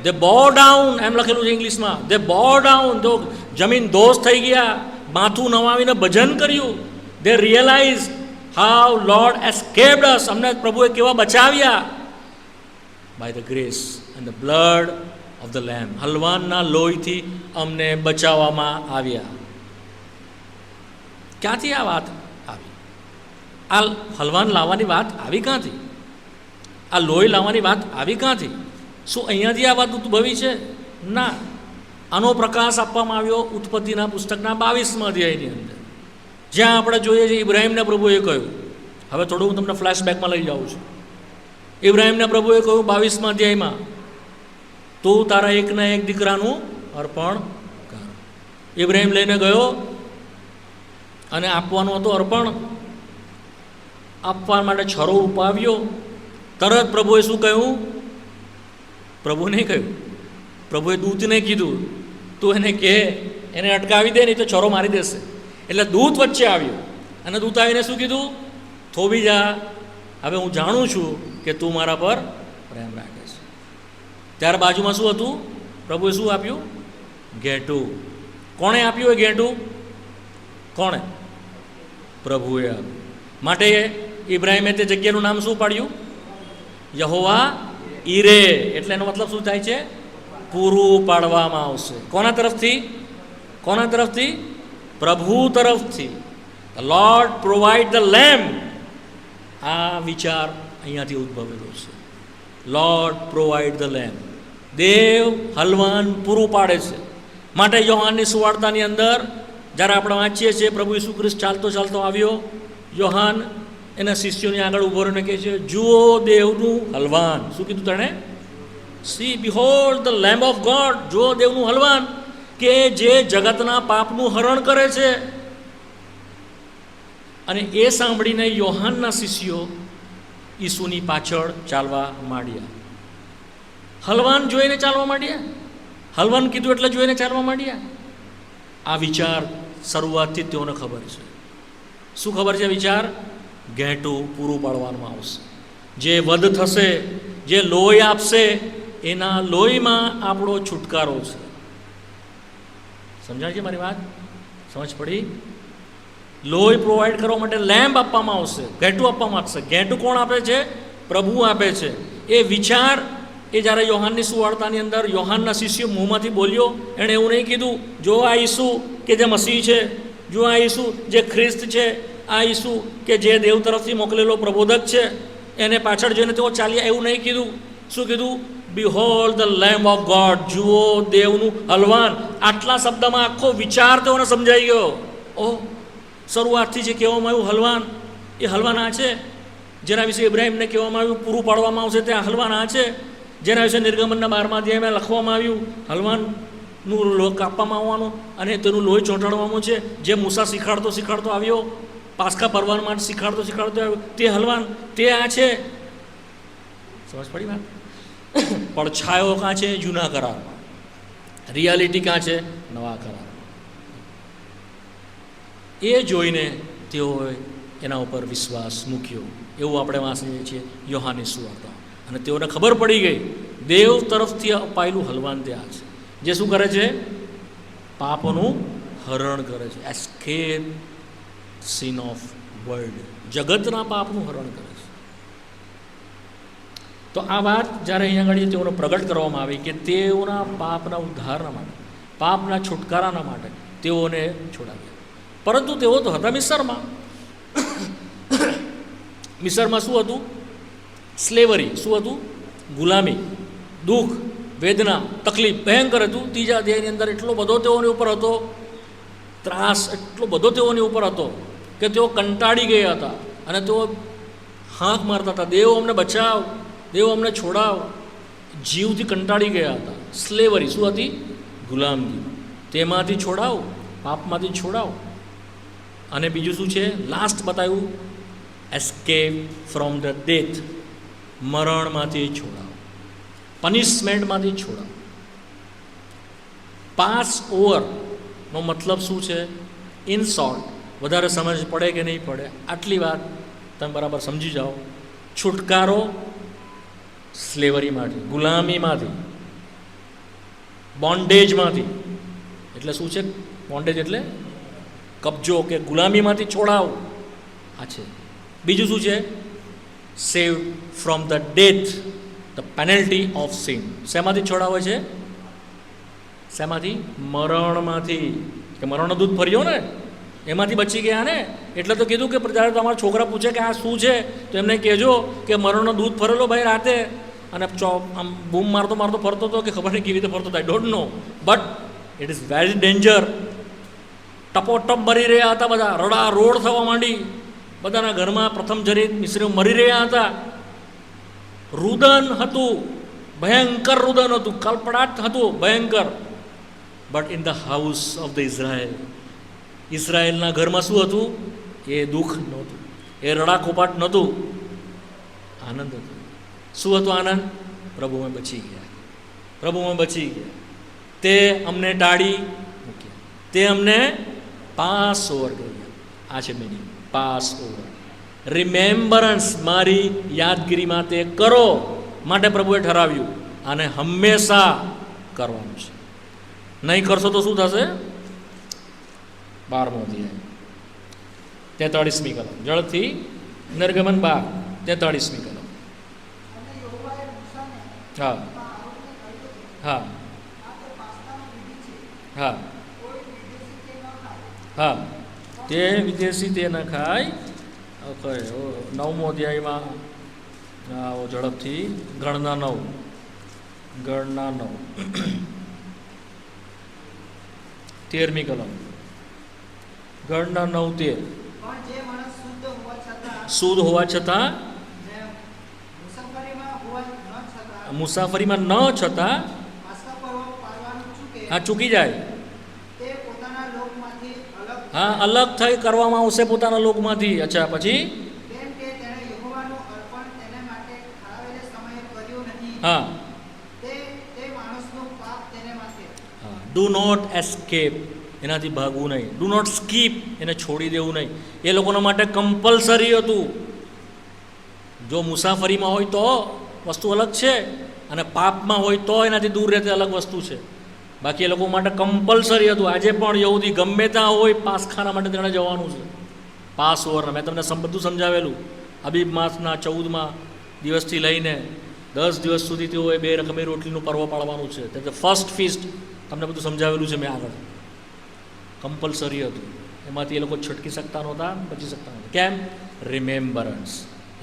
A: દે બો ડાઉન, એમ લખેલું છે ઇંગ્લિશમાં. દે બો ડાઉન, તો જમીન દોષ થઈ ગયા, માથું નવાવીને ભજન કર્યું. They realise how Lord escaped us, અમને પ્રભુએ કેવા બચાવ્યા. By the grace and the blood of the lamb, હલવાનના લોહીથી અમને બચાવવામાં આવ્યા. ક્યાંથી આ વાત આવી? આ હલવાન લાવવાની વાત આવી ક્યાંથી? આ લોહી લાવવાની વાત આવી ક્યાંથી? શું અહીંયાથી આ વાત ઉદ્ભવી છે? ના, આનો પ્રકાશ આપવામાં આવ્યો ઉત્પત્તિના પુસ્તકના 22મા અધ્યાયની અંદર, જ્યાં આપણે જોઈએ છીએ ઇબ્રાહીમને પ્રભુએ કહ્યું. હવે થોડું હું તમને ફ્લેશબેકમાં લઈ જાઉં છું. ઇબ્રાહીમને પ્રભુએ કહ્યું 22મા અધ્યાયમાં, તું તારા એકના એક દીકરાનું અર્પણ કર. ઇબ્રાહીમ લઈને ગયો અને આપવાનું હતું અર્પણ. આપવા માટે છરો ઉપાવ્યો. તરત પ્રભુએ શું કહ્યું? પ્રભુ નહીં કહ્યું, પ્રભુએ દૂતને કીધું, તું એને કહે, એને અટકાવી દે, નહીં તો છરો મારી દેશે. એટલે દૂત વચ્ચે આવ્યો અને દૂત આવીને શું કીધું? થોભી જા, હવે હું જાણું છું કે તું મારા પર પ્રેમ રાખે છે. ત્યાર બાજુમાં શું હતું? પ્રભુએ શું આપ્યું? ઘેટું. કોણે આપ્યું એ ઘેટું? કોણે? પ્રભુએ આપ્યું. માટે ઇબ્રાહીમે તે જગ્યાનું નામ શું પાડ્યું? યહોવા ઈરે. એટલે એનો મતલબ શું થાય છે? પૂરું પાડવામાં આવશે. કોના તરફથી? કોના તરફથી? પ્રભુ તરફથી. The Lord provide the lamb. આ વિચાર અહીંયાથી ઉદ્ભવેલો છે. Lord provide the lamb. દેવ હલવાન પૂરું પાડે છે. માટે યોહાનની સુવાર્તાની અંદર જ્યારે આપણે વાંચીએ છીએ, પ્રભુ ઈસુ ખ્રિસ્ત ચાલતો ચાલતો આવ્યો, યોહાન એના શિષ્યોની આગળ ઊભો રહીને કહે છે, જુઓ દેવનું હલવાન. શું કીધું તેણે? See behold the lamb of God. જુઓ દેવનું હલવાન, કે જે જગતના પાપનું હરણ કરે છે. અને એ સાંભળીને યોહાનના શિષ્યો ઈસુની પાછળ ચાલવા માંડ્યા. હલવાન જોઈને ચાલવા માંડ્યા. હલવાન કીધું એટલે જોઈને ચાલવા માંડ્યા. આ વિચાર શરૂઆતથી જ તેઓને ખબર છે. શું ખબર છે વિચાર? ઘેટું પૂરું પાડવામાં આવશે. જે વધ થશે, જે લોહી આપશે, એના લોહીમાં આપણો છુટકારો છે. સમજાય છે મારી વાત? સમજ પડી? લોહી પ્રોવાઈડ કરવા માટે લેમ્બ આપવામાં આવશે, ઘેટું આપવામાં આવશે. ઘેટું કોણ આપે છે? પ્રભુ આપે છે. એ વિચાર એ જ્યારે યોહાનની સુવાર્તાની અંદર યોહાનના શિષ્યો મોંમાંથી બોલ્યો, એણે એવું નહીં કીધું, જો આ ઈસુ કે જે મસીહ છે, જો આ ઈસુ જે ખ્રિસ્ત છે, આ ઈસુ કે જે દેવ તરફથી મોકલેલો પ્રબોધક છે, એને પાછળ જોઈને તેઓ ચાલ્યા. એવું નહીં કીધું. શું કીધું? બિહોલ્ડ ધ લેમ્બ ઓફ ગોડ. જુઓ દેવનું હલવાન. આટલા શબ્દમાં આખો વિચાર તેઓને સમજાઈ ગયો. ઓહ, શરૂઆતથી જે કહેવામાં આવ્યું હલવાન, એ હલવાન આ છે. જેના વિશે ઇબ્રાહીમને કહેવામાં આવ્યું પૂરું પાડવામાં આવશે, તે હલવાન આ છે. જેના વિશે નિર્ગમનના 12મા અધ્યાયમાં લખવામાં આવ્યું હલવાનનું લોહી કાપવામાં આવવાનું અને તેનું લોહી ચોંટાડવાનું છે. જે મૂસા શીખાડતો આવ્યો, પાસ્કા પરવાર માટે શીખાડતો આવ્યો, તે હલવાન તે આ છે. સમજ પડી વાત? પડછાયો કાં છે? જૂના કરારમાં. રિયાલિટી કાં છે? નવા કરારમાં. એ જોઈને તેઓએ એના ઉપર વિશ્વાસ મૂક્યો. એવું આપણે વાંચીએ છીએ યોહાનની સુવાર્તા. અને તેઓને ખબર પડી ગઈ, દેવ તરફથી અપાયેલું હલવાન તે આ છે, જે શું કરે છે? પાપનું હરણ કરે છે. Escape sin of world. જગતના પાપનું હરણ કરે છે. તો આ વાત જ્યારે અહીંયા આગળ તેઓને પ્રગટ કરવામાં આવી કે તેઓના પાપના ઉદ્ધારના માટે, પાપના છુટકારાના માટે તેઓને છોડાવ્યા. પરંતુ તેઓ તો હતા મિસરમાં. મિસરમાં શું હતું? સ્લેવરી. શું હતું? ગુલામી, દુઃખ, વેદના, તકલીફ ભયંકર હતું. ત્રીજા અધ્યાયની અંદર એટલો બધો તેઓની ઉપર હતો, ત્રાસ એટલો બધો તેઓની ઉપર હતો કે તેઓ કંટાળી ગયા હતા અને તેઓ હાંક મારતા હતા, દેવ અમને બચાવ, દેવ અમને છોડાવ. જીવથી કંટાળી ગયા હતા. સ્લેવરી શું હતી? ગુલામગી. તેમાંથી છોડાવ, પાપમાંથી છોડાવ. અને બીજું શું છે? લાસ્ટ બતાવ્યું, એસ્કેપ ફ્રોમ ધ ડેથ. મરણમાંથી છોડાવ, પનિશમેન્ટમાંથી છોડાવ. પાસ ઓવરનો મતલબ શું છે? ઇન શોર્ટ, વધારે સમજ પડે કે નહીં પડે, આટલી વાત તમે બરાબર સમજી જાઓ. છુટકારો સ્લેવરીમાંથી, ગુલામીમાંથી, બોન્ડેજમાંથી. એટલે શું છે બોન્ડેજ? એટલે કબજો કે ગુલામીમાંથી છોડાવ. આ છે. બીજું શું છે? Save from the death, the penalty of sin. શેમાંથી છોડાવે છે? શેમાંથી? મરણમાંથી. કે મરણનો દૂધ ભર્યો ને, એમાંથી બચી ગયા ને. એટલે તો કીધું કે જ્યારે તમારા છોકરા પૂછે કે આ શું છે તો એમને કહેજો કે મરણનો દૂધ ફરેલો ભાઈ રાતે, અને આમ બૂમ મારતો મારતો ફરતો હતો કે ખબર નહીં કેવી રીતે ફરતો હતો, I don't know, but it is very danger. ટપોટપ મરી રહ્યા હતા બધા, રડા રોડ થવા માંડી બધાના ઘરમાં. પ્રથમ જરીત મિસ્રીઓ મરી રહ્યા હતા. રુદન હતું, ભયંકર રુદન હતું, કલ્પડાટ હતું ભયંકર. But in the house of the Israel, ઇઝરાયલના ઘરમાં શું હતું? એ દુઃખ નહોતું, એ રડાખોપાટ નહોતું, આનંદ હતો. શું હતો આનંદ? પ્રભુમાં બચી ગયા, પ્રભુમાં બચી ગયા. તે અમને ટાળી મૂક્યા, તે અમને પાસ ઓવર કર્યા. આ છે મિનિંગ, પાસ ઓવર. રિમેમ્બરન્સ, મારી યાદગીરીમાં તે કરો માટે પ્રભુએ ઠરાવ્યું, અને હંમેશા કરવાનું છે. નહીં કરશો તો શું થશે? 12મો અધ્યાય 43મી કલમ, ઝડપથી નિર્ગમન 12 43મી કલમ. હા હા હા હા, તે વિદેશી તે ન ખાય. ઓકે, 9મો અધ્યાયમાં આવો ઝડપથી, ગણના 9 13મી કલમ, ગણના 9:13. શુદ્ધ હોવા છતાં, મુસાફરીમાં ન છતાં, હા ચૂકી જાય, હા અલગ થઈ કરવામાં આવશે પોતાના લોકમાંથી. અચ્છા, પછી હા, ડુ નોટ એસ્કેપ, એનાથી ભાગવું નહીં. ડુ નોટ સ્કીપ, એને છોડી દેવું નહીં. એ લોકોના માટે કમ્પલસરી હતું. જો મુસાફરીમાં હોય તો વસ્તુ અલગ છે, અને પાપમાં હોય તો એનાથી દૂર રહેતે અલગ વસ્તુ છે. બાકી એ લોકો માટે કમ્પલસરી હતું. આજે પણ યહૂદી ગમે ત્યાં હોય, પાસખાના માટે તેણે જવાનું છે. પાસ ઓવરના મેં તમને બધું સમજાવેલું. અબીબ માસના 14મા દિવસથી લઈને 10 દિવસ સુધી તેઓએ 2 રકમી રોટલીનું પર્વ પાળવાનું છે. તે ફર્સ્ટ ફીસ્ટ તમને બધું સમજાવેલું છે મેં આગળ. કમ્પલસરી હતું, એમાંથી એ લોકો છટકી શકતા નહોતા, બચી શકતા નહોતા. કેમ? રિમેમ્બરન્સ,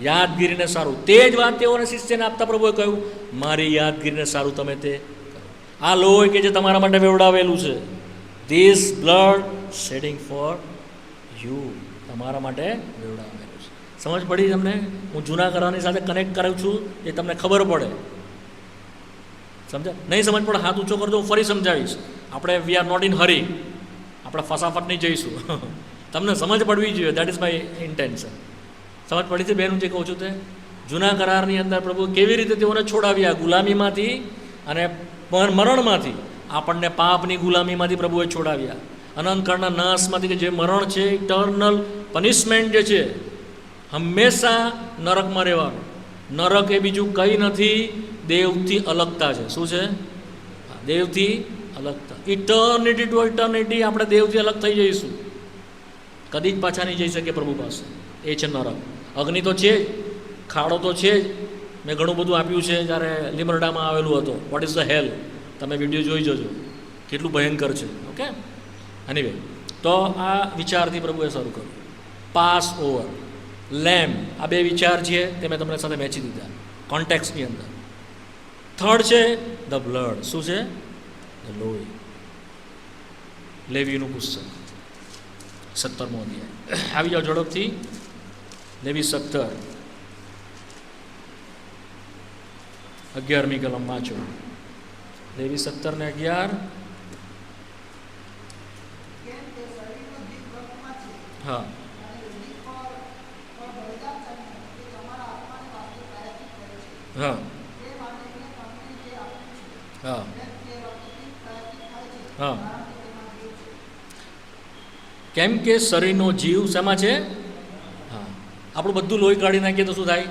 A: યાદગીરીને સારું. તે જ વાત તેઓને શિષ્યને આપતા પ્રભુએ કહ્યું, મારી યાદગીરીને સારું તમે તે કરો. આ લોહી કે જે તમારા માટે વેવડાવેલું છે, this blood shading for you, તમારા માટે વેવડાવેલું છે. સમજ પડી તમને? હું જૂના કરારની સાથે કનેક્ટ કરું છું, એ તમને ખબર પડે. સમજા? નહીં સમજ પડે હાથ ઊંચો કરજો, હું ફરી સમજાવીશ. આપણે વી આર નોટ ઇન હરી, આપણે ફસાફટ નહીં જઈશું. તમને સમજ પડવી જોઈએ, દેટ ઇઝ માય ઇન્ટેન્શન. સમજ પડી છે બેનું જે કહું છું તે? જૂના કરારની અંદર પ્રભુ કેવી રીતે તેઓને છોડાવ્યા ગુલામીમાંથી અને મરણમાંથી. આપણને પાપની ગુલામીમાંથી પ્રભુએ છોડાવ્યા, અનંતકાળના નાશમાંથી, કે જે મરણ છે, ઇટર્નલ પનિશમેન્ટ જે છે, હંમેશા નરકમાં રહેવાનું. નરક એ બીજું કંઈ નથી, દેવથી અલગતા છે. શું છે? દેવથી અલગતા. ઇટર્નિટી ટુ ઇટર્નિટી આપણે દેવથી અલગ થઈ જઈશું, કદી જ પાછા નહીં જઈ શકીએ પ્રભુ પાસે. એ છે નરક. અગ્નિ તો છે જ, ખાડો તો છે જ. મેં ઘણું બધું આપ્યું છે જ્યારે લીમરડામાં આવેલું હતો. વોટ ઇઝ ધ હેલ, તમે વિડીયો જોઈ જજો, કેટલું ભયંકર છે. ઓકે, એનીવે, તો આ વિચારથી પ્રભુએ શરૂ કર્યું. પાસ ઓવર, લેમ્બ, આ 2 વિચાર છે તે મેં તમને સાથે વહેંચી દીધા કોન્ટેક્સની અંદર. થર્ડ છે ધ બ્લડ. શું છે? ધ લોહી. લેવીનું પુસ્તક 17મો અધ્યાય, આવી જાઓ ઝડપથી. લેવી 17 11મી કલમ વાંચો. લેવી 17 ને 11. હા હા હા હા. કેમ કે શરીરનો જીવ શેમાં છે? હા, આપણું બધું લોહી કાઢી નાખીએ તો શું થાય?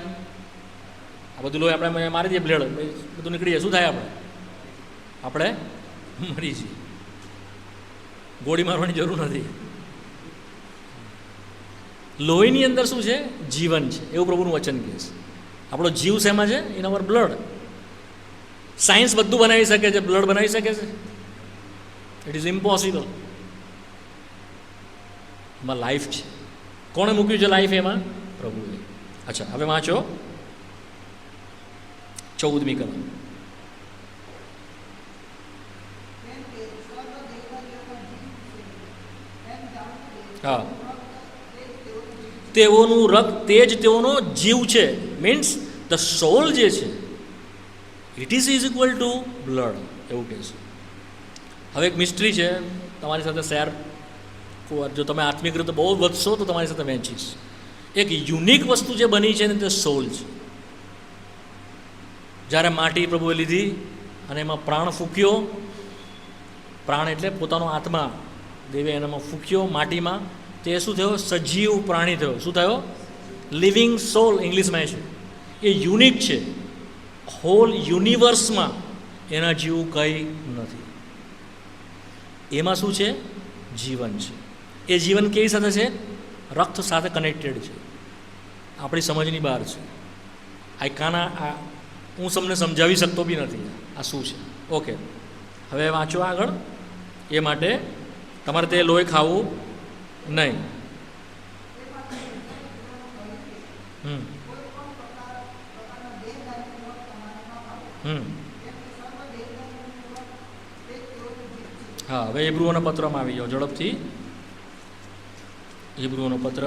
A: આ બધું લોહી આપણે મારી દઈએ, બ્લેડ બધું નીકળી જાય, શું થાય? આપણે મરી જઈએ. ગોળી મારવાની જરૂર નથી. લોહીની અંદર શું છે? જીવન છે, એવું પ્રભુનું વચન કહે છે. આપણો જીવ શેમાં છે? In our blood. સાયન્સ બધું બનાવી શકે છે, બ્લડ બનાવી શકે છે? It is impossible. એમાં લાઈફ છે. કોણે મૂક્યું છે લાઈફ એમાં? પ્રભુએ. અચ્છા, હવે વાંચો 14મી કલમ. હા, તેઓનું રક્ત તે જ તેઓનો જીવ છે. મીન્સ ધ સોલ જે છે it is equal to blood, એવું કહે છે. હવે એક મિસ્ટ્રી છે, તમારી સાથે શેર, જો તમે આત્મિક રીતે બહુ વધશો તો તમારી સાથે વહેંચીશ. એક યુનિક વસ્તુ જે બની છે ને તે સોલ છે. જ્યારે માટી પ્રભુએ લીધી અને એમાં પ્રાણ ફૂંક્યો, પ્રાણ એટલે પોતાનો આત્મા દેવે એનામાં ફૂંક્યો માટીમાં, તે શું થયો? સજીવ પ્રાણી થયો. શું થયો? લિવિંગ સોલ ઇંગ્લિશમાં છે. એ યુનિક છે. હોલ યુનિવર્સમાં એના જેવું કંઈ નથી. એમાં શું છે? જીવન છે. એ જીવન કેવી સાથે છે? રક્ત સાથે કનેક્ટેડ છે. આપણી સમજની બહાર છે. હું તમને સમજાવી શકતો બી નથી આ શું છે. ઓકે, હવે વાંચો આગળ. એ માટે તમારે તે લોહી ખાવું નહીં. હા, હવે હિબ્રુઓના પત્રમાં આવી જાઓ ઝડપથી. હિબ્રુઓનો પત્ર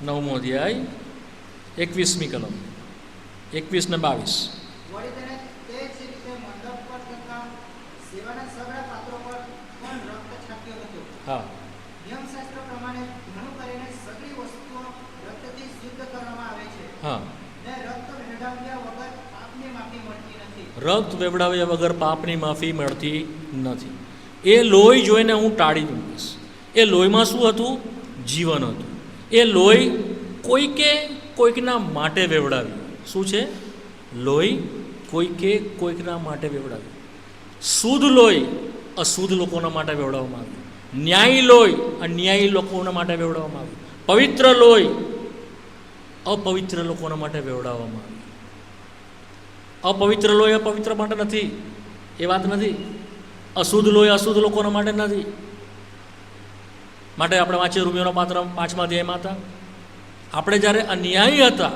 A: 9મો અધ્યાય 21મી કલમ 21 ને 22. હા, હા, રક્ત વેવડાવ્યા વગર પાપની માફી મળતી નથી. એ લોહી જોઈને હું ટાળી દઈશ. એ લોહીમાં શું હતું? જીવન હતું. એ લોહી કોઈકના માટે વેવડાવ્યું. શું છે? લોહી કોઈકના માટે વેવડાવ્યું. શુદ્ધ લોહી અશુદ્ધ લોકોના માટે વેવડાવવામાં આવ્યું. ન્યાયી લોહી અન્યાયી લોકોના માટે વેવડાવવામાં આવ્યું. પવિત્ર લોહી અપવિત્ર લોકોના માટે વેવડાવવામાં આવ્યું. અપવિત્ર લોહી અપવિત્ર માટે નથી, એ વાત નથી. અશુદ્ધ લોહી અશુદ્ધ લોકોના માટે નથી. માટે આપણે વાંચીએ રોમીયોના પાત્ર 5મા અધ્યાયમાં હતા. આપણે જ્યારે અન્યાયી હતા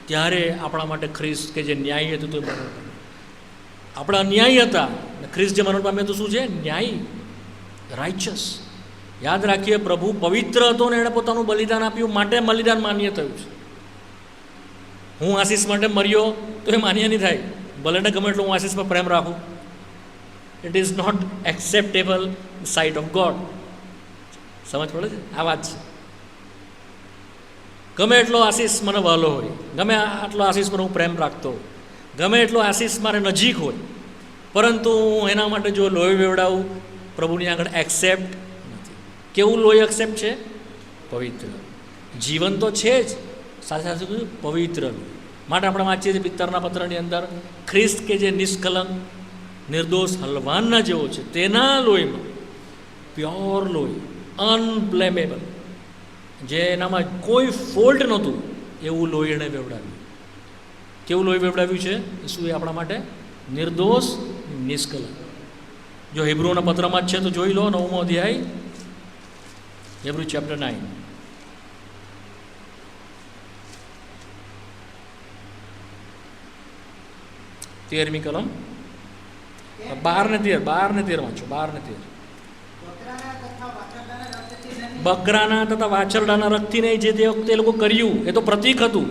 A: ત્યારે આપણા માટે ખ્રિસ્ત કે જે ન્યાયી હતું તે મરણ પામ્યું. આપણે અન્યાયી હતા, ખ્રિસ્ત જે મરણ પામ્યું હતું શું છે? ન્યાયી, રાઇચસ. યાદ રાખીએ, પ્રભુ પવિત્ર હતો ને એણે પોતાનું બલિદાન આપ્યું માટે બલિદાન માન્ય થયું છે. હું આશીષ માટે મર્યો તો એ માન્ય નહીં થાય, ભલે ને ગમે એટલો હું આશીષ પર પ્રેમ રાખું. It is not acceptable sight of God. સમજ પડે છે? આ વાત છે. ગમે એટલો આશીષ મને વહાલો હોય, ગમે આટલો આશીષ પર હું પ્રેમ રાખતો હોય, ગમે એટલો આશીષ મારે નજીક હોય, પરંતુ હું એના માટે જો લોહી વેવડાવું પ્રભુની આગળ એક્સેપ્ટ નથી. કેવું લોહી એક્સેપ્ટ છે? પવિત્ર. જીવન તો છે જ, સાથે સાથે પવિત્ર. માટે આપણે વાંચીએ છીએ પિત્તરના પત્રની અંદર, ખ્રિસ્ત કે જે નિષ્કલંક નિર્દોષ હલવાનના જેવો છે, તેના લોહીમાં, પ્યોર લોહી, અનબ્લેમેબલ, જે એનામાં કોઈ ફોલ્ટ નહોતું, એવું લોહી એણે વેવડાવ્યું. કેવું લોહી વેવડાવ્યું છે? શું એ આપણા માટે? નિર્દોષ, નિષ્કલંક. જો હિબ્રુઓના પત્રમાં જ છે તો જોઈ લો, 9મો અધ્યાય, હિબ્રુ ચેપ્ટર 9. તેરમી કલમ 12 ને 13 વાંચો. 12 ને 13. બકરાના તથા વાછરડાના રક્તથી નહીં, જે તે વખતે એ લોકો કર્યું એ તો પ્રતીક હતું.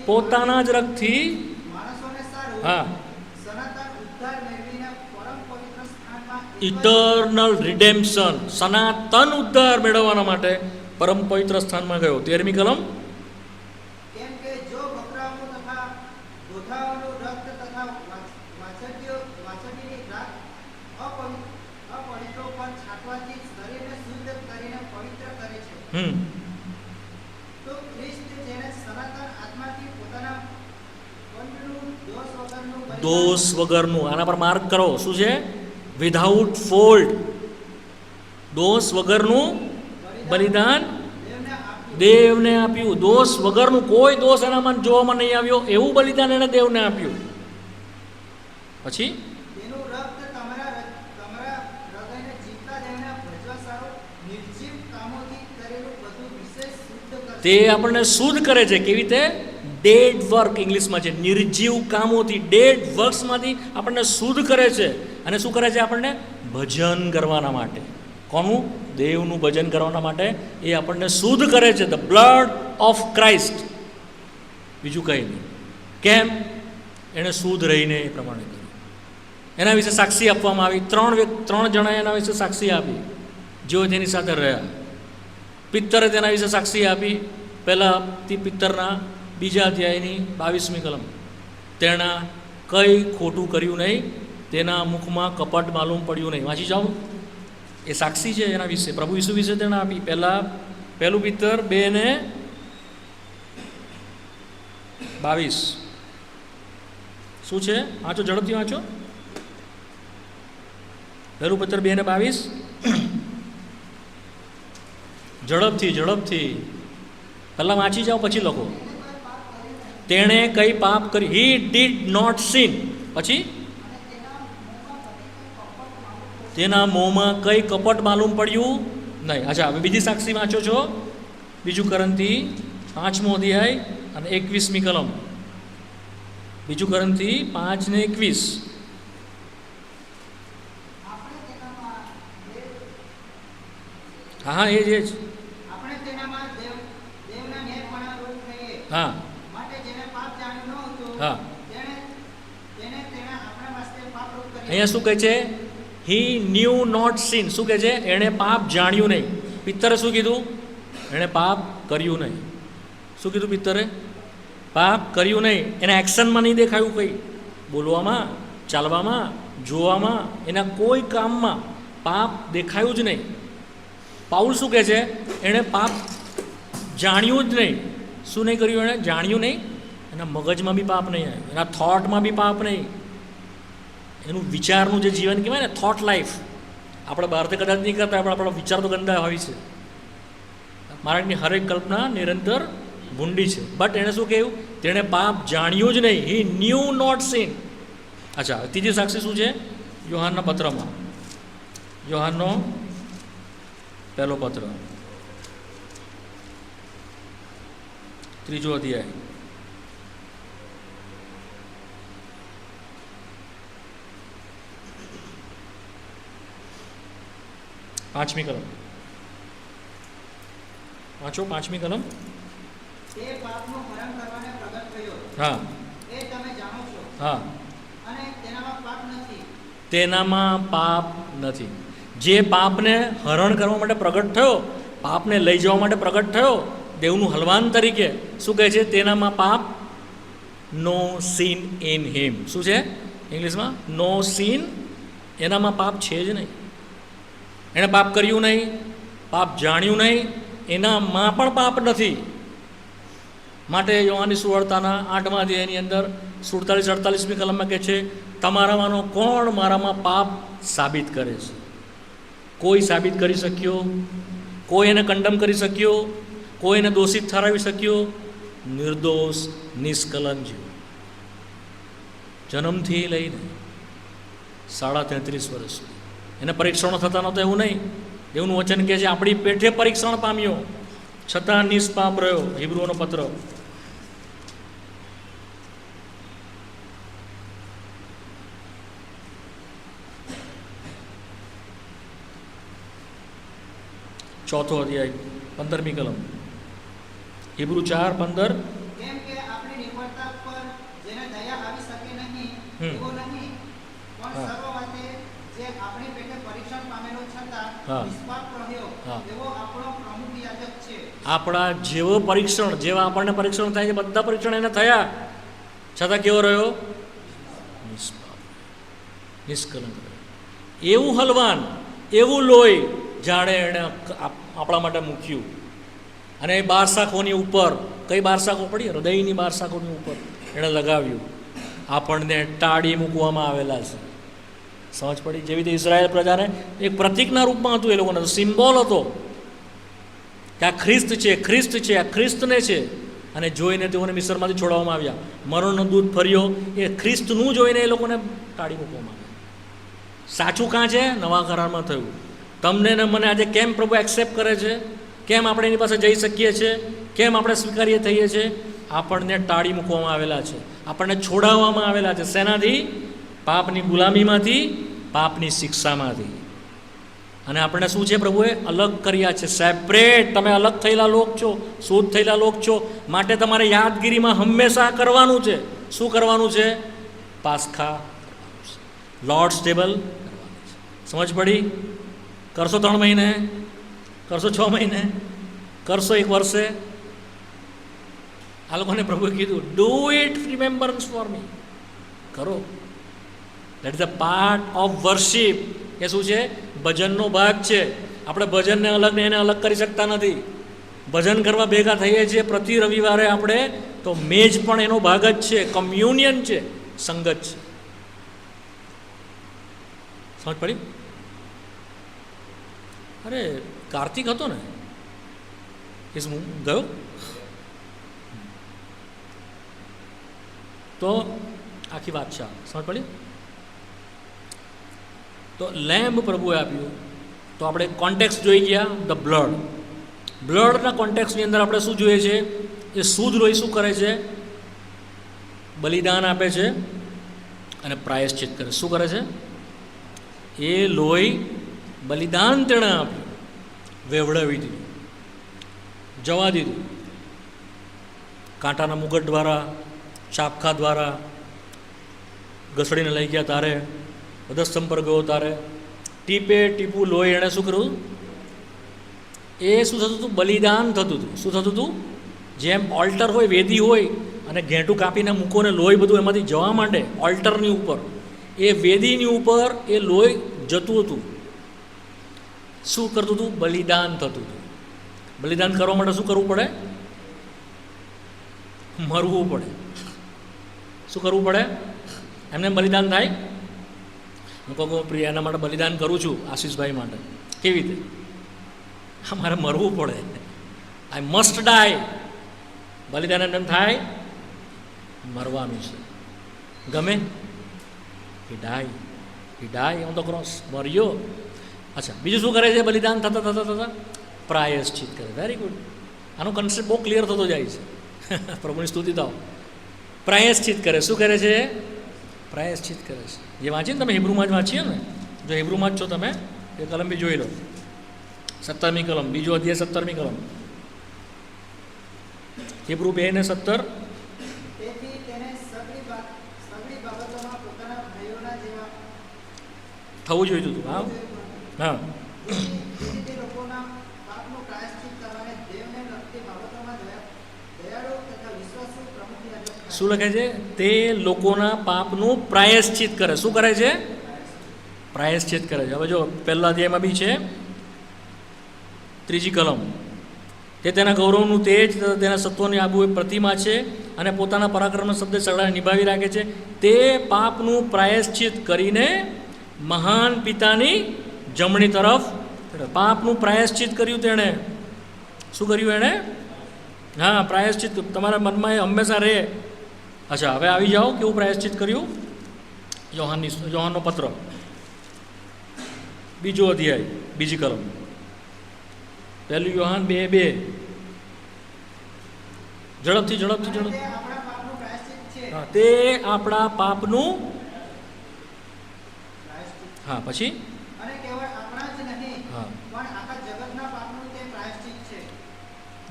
A: પોતાના જ રક્તથી, હા, ઇટર્નલ રિડેમ્પશન, સનાતન ઉદ્ધાર મેળવવાના માટે પરમ પવિત્ર સ્થાનમાં ગયો. 13મી કલમ. દોષ વગરનું, આના પર માર્ક કરો, શું છે? વિધાઉટ ફોલ્ટ, દોષ વગરનું બલિદાન દેવને આપ્યું. દોષ વગરનું, કોઈ દોષ એનામાં જોવામાં નહીં આવ્યો એવું બલિદાન એને દેવને આપ્યું. પછી તે આપણને શુદ્ધ કરે છે. કેવી રીતે? ડેડ વર્ક ઇંગ્લિશમાં છે, નિર્જીવ કામોથી, ડેડ વર્ક્સમાંથી આપણને શુદ્ધ કરે છે. અને શું કરે છે? આપણને ભજન કરવાના માટે. કોનું? દેવનું ભજન કરવાના માટે એ આપણને શુદ્ધ કરે છે. ધ બ્લડ ઓફ ક્રાઇસ્ટ, બીજું કંઈ નહીં. કેમ? એણે શુદ્ધ રહીને એ પ્રમાણે કર્યું. એના વિશે સાક્ષી આપવામાં આવી. ત્રણ જણાએ એના વિશે સાક્ષી આપી જેઓ તેની સાથે રહ્યા. પિત્તરે તેના વિશે સાક્ષી આપી. પહેલાં પિત્તરના 2 અધ્યાયની 22મી કલમ. તેણે કંઈ ખોટું કર્યું નહીં, તેના મુખમાં કપટ માલુમ પડ્યું નહીં. વાંચી જાઓ, એ સાક્ષી છે એના વિશે, પ્રભુ ઈસુ વિશે તેણે આપી. પહેલું પિત્તર 2:22 શું છે? વાંચો, ઝડપથી વાંચો. પહેલું પિત્તર 2:22 ઝડપથી પહેલાં વાંચી જાઓ પછી લખો. તેણે કંઈ પાપ કર્યું? He did not sin. પછી તેના મોંમાં કંઈ કપટ માલુમ પડ્યું નહીં. અચ્છા, હવે બીજી સાક્ષી વાંચો છો. 2 કોરિન્થી 5મો અધ્યાય અને 21મી કલમ. 2 કોરિન્થી 5:21. હા, એ જ હા હા. અહીંયા શું કહે છે? He knew not sin. શું કહે છે? એણે પાપ જાણ્યું નહીં. પિત્તરે શું કીધું? એણે પાપ કર્યું નહીં. શું કીધું પિત્તરે? પાપ કર્યું નહીં. એના એક્શનમાં નહીં દેખાયું, કંઈ બોલવામાં, ચાલવામાં, જોવામાં, એના કોઈ કામમાં પાપ દેખાયું જ નહીં. પાઉલ શું કહે છે? એણે પાપ જાણ્યું જ નહીં. શું નહીં કર્યું? એણે જાણ્યું નહીં. એના મગજમાં બી પાપ નહીં આવ્યું, એના થોટમાં બી પાપ નહીં. એનું વિચારનું જે જીવન કહેવાય ને, થોટ લાઈફ, આપણે બહારથી કદાચ નહીં કરતા, પણ આપણા વિચાર તો ગંદા હોય છે. મારાની હરેક કલ્પના નિરંતર ભૂંડી છે. બટ એણે શું કહ્યું? તેણે પાપ જાણ્યું જ નહીં. He knew not sin. અચ્છા, ત્રીજી સાક્ષી શું છે? યોહાનના પત્રમાં, યોહાનનો પહેલો પત્ર, 3 અધ્યાય, પાંચમી કલમ. વાંચો, 5મી કલમ. હા હા. તેનામાં પાપ નથી. જે પાપને હરણ કરવા માટે પ્રગટ થયો, પાપને લઈ જવા માટે પ્રગટ થયો, દેવનું હલવાન તરીકે, શું કહે છે? તેનામાં પાપ, નો સીન ઇન હિમ. શું છે ઇંગ્લિશમાં? નો સીન. એનામાં પાપ છે જ નહીં. એણે પાપ કર્યું નહીં, પાપ જાણ્યું નહીં, એનામાં પણ પાપ નથી. માટે યોહાનની સુવાર્તાના 8મા અધ્યાયની અંદર 47-48મી કલમમાં કહે છે, તમારામાંનો કોણ મારામાં પાપ સાબિત કરે છે? કોઈ સાબિત કરી શક્યો? કોઈ એને કંડમ કરી શક્યો? કોઈ એને દોષિત ઠરાવી શક્યો? નિર્દોષ, નિષ્કલંક જીવ, જન્મથી લઈને 33.5 વર્ષ સુધી એને પરીક્ષણો થતા નહોતા, એવું નહીં. એવું વચન કહે છે, આપણી પેઠે પરીક્ષણ પામ્યો છતાં નિષ્પાપ રહ્યો. હિબ્રુઓનો પત્ર 4 અધ્યાય 15મી કલમ. હિબ્રુ 4:15. આપણા જેવો પરીક્ષણ, જેવા આપણને પરીક્ષણ થાય છે, બધા પરીક્ષણ એને થયા છતાં કેવો રહ્યો? નિષ્કલંક. એવું હલવાન, એવું લોહી જાણે એણે આપણા માટે મૂક્યું. અને એ 12 શાખોની ઉપર, કઈ 12 શાખો પડી? હૃદયની 12 શાખોની ઉપર એણે લગાવ્યું. આપણને ટાળી મૂકવામાં આવેલા છે. સમજ પડી? જેવી રીતે ઇઝરાયેલ પ્રજાને એક પ્રતિકના રૂપમાં હતું, એ લોકોને સિમ્બોલ હતો કે આ ખ્રિસ્ત છે, ખ્રિસ્ત છે, આ ખ્રિસ્તને છે. અને જોઈને તેઓને મિસરમાંથી છોડાવવામાં આવ્યા. મરણનો દૂત ફર્યો, એ ખ્રિસ્તનું જોઈને એ લોકોને ટાળી મૂકવામાં આવ્યા. સાચું કાં છે? નવા કરારમાં થયું. તમને ને મને આજે કેમ પ્રભુ એક્સેપ્ટ કરે છે, કેમ આપણે એની પાસે જઈ શકીએ છીએ, કેમ આપણે સ્વીકાર્ય થઈએ છીએ? આપણને ટાળી મૂકવામાં આવેલા છે, આપણને છોડાવવામાં આવેલા છે. શેનાથી? પાપની ગુલામીમાંથી, પાપની શિક્ષામાંથી. અને આપણને શું છે? પ્રભુએ અલગ કર્યા છે, સેપરેટ. તમે અલગ થયેલા લોક છો, શુદ્ધ થયેલા લોક છો. માટે તમારે યાદગીરીમાં હંમેશા કરવાનું છે. શું કરવાનું છે? પાસખા, લોર્ડ્સ ટેબલ. સમજ પડી? કરશો 3 મહિને, કરશો 6 મહિને, કરશો 1 વર્ષે? આ લોકોને પ્રભુએ કીધું do it remembrance for me. કરો. That is a part of worship. એ શું છે? ભજનનો ભાગ છે. આપણે ભજનને અલગ ને એને અલગ કરી શકતા નથી. ભજન કરવા ભેગા થઈએ છીએ પ્રતિ રવિવારે આપણે, તો મેજ પણ એનો ભાગ જ છે, કમ્યુનિયન છે, સંગત છે. સમજ પડી? અરે કાર્તિક હતો ને, એ શું ગયો? તો આખી વાત છે. સમજ પડી? તો લેમ્બ પ્રભુએ આપ્યું. તો આપણે કોન્ટેક્સ્ટ જોઈ ગયા, ધ બ્લડ. બ્લડના કોન્ટેક્સ્ટની અંદર આપણે શું જોઈએ છે? એ શુદ્ધ લોહી શું કરે છે? બલિદાન આપે છે અને પ્રાયશ્ચિત કરે. શું કરે છે? એ લોહી બલિદાન તેણે આપ્યું, વેવડાવી દીધું, જવા દીધું. કાંટાના મુગટ દ્વારા, ચાપખા દ્વારા ઘસડીને લઈ ગયા તારે, વધસ્તંભ પર ગયો તારે, ટીપે ટીપું લોહી એણે શું કર્યું? એ શું થતું હતું? બલિદાન થતું હતું. શું થતું હતું? જેમ ઓલ્ટર હોય, વેદી હોય, અને ઘેંટું કાપીને મૂકો ને લોહી બધું એમાંથી જવા માંડે ઓલ્ટરની ઉપર, એ વેદીની ઉપર એ લોહી જતું હતું. શું કરતું હતું? બલિદાન થતું હતું. બલિદાન કરવા માટે શું કરવું પડે? મરવું પડે. શું કરવું પડે? એમને બલિદાન થાય? હું કહું પ્રિયા એના માટે બલિદાન કરું છું, આશીષભાઈ માટે. કેવી રીતે? મારે મરવું પડે. આઈ મસ્ટ ડાય. બલિદાન એમ થાય? મરવાનું છે. ગમે? હી ડાય ઓન ધ ક્રોસ. મર્યો. અચ્છા, બીજું શું કરે છે? બલિદાન થતાં થતાં થતાં પ્રાયશ્ચિત કરે. Very good. આનો કન્સેપ્ટ બહુ ક્લિયર થતો જાય છે. પ્રભુની સ્તુતિ થાવ. પ્રાયશ્ચિત કરે. શું કરે છે? પ્રાયશ્ચિત કરે છે. જે વાંચીએ ને તમે, હિબ્રુમાં જ વાંચીએ ને, જો હિબ્રુમાં જ છો તમે, એ કલમ બી જોઈ લો. 17મી કલમ, બીજો અધ્યાય 17મી કલમ, હિબ્રુ 2 ને 17. થવું જોઈતું હતું. હા હા. શું લખે છે? તે લોકોના પાપનું પ્રાયશ્ચિત કરે. શું કરે છે? પ્રાયશ્ચિત કરે છે. હવે જો પહેલા અધ્યાયમાં બી છે, 3જી કલમ, તે તેના ગૌરવનું તેજ, તેના સત્વની આબુ પ્રતિમા છે અને પોતાના પરાક્રમના શબ્દ સગડા નિભાવી રાખે છે. તે પાપનું પ્રાયશ્ચિત કરીને મહાન પિતાની જમણી તરફ. પાપનું પ્રાયશ્ચિત કર્યું તેણે. શું કર્યું એણે? હા, પ્રાયશ્ચિત તમારા મનમાં એ હંમેશા રહે. અચ્છા, હવે આવી જાઓ, કેવું પ્રાયશ્ચિત કર્યું? યોહાનનો પત્ર, 2જો અધ્યાય, 2જી કલમ, 1 યોહાન 2:2. ઝડપથી. હા, તે આપણા પાપનું. હા, પછી હા,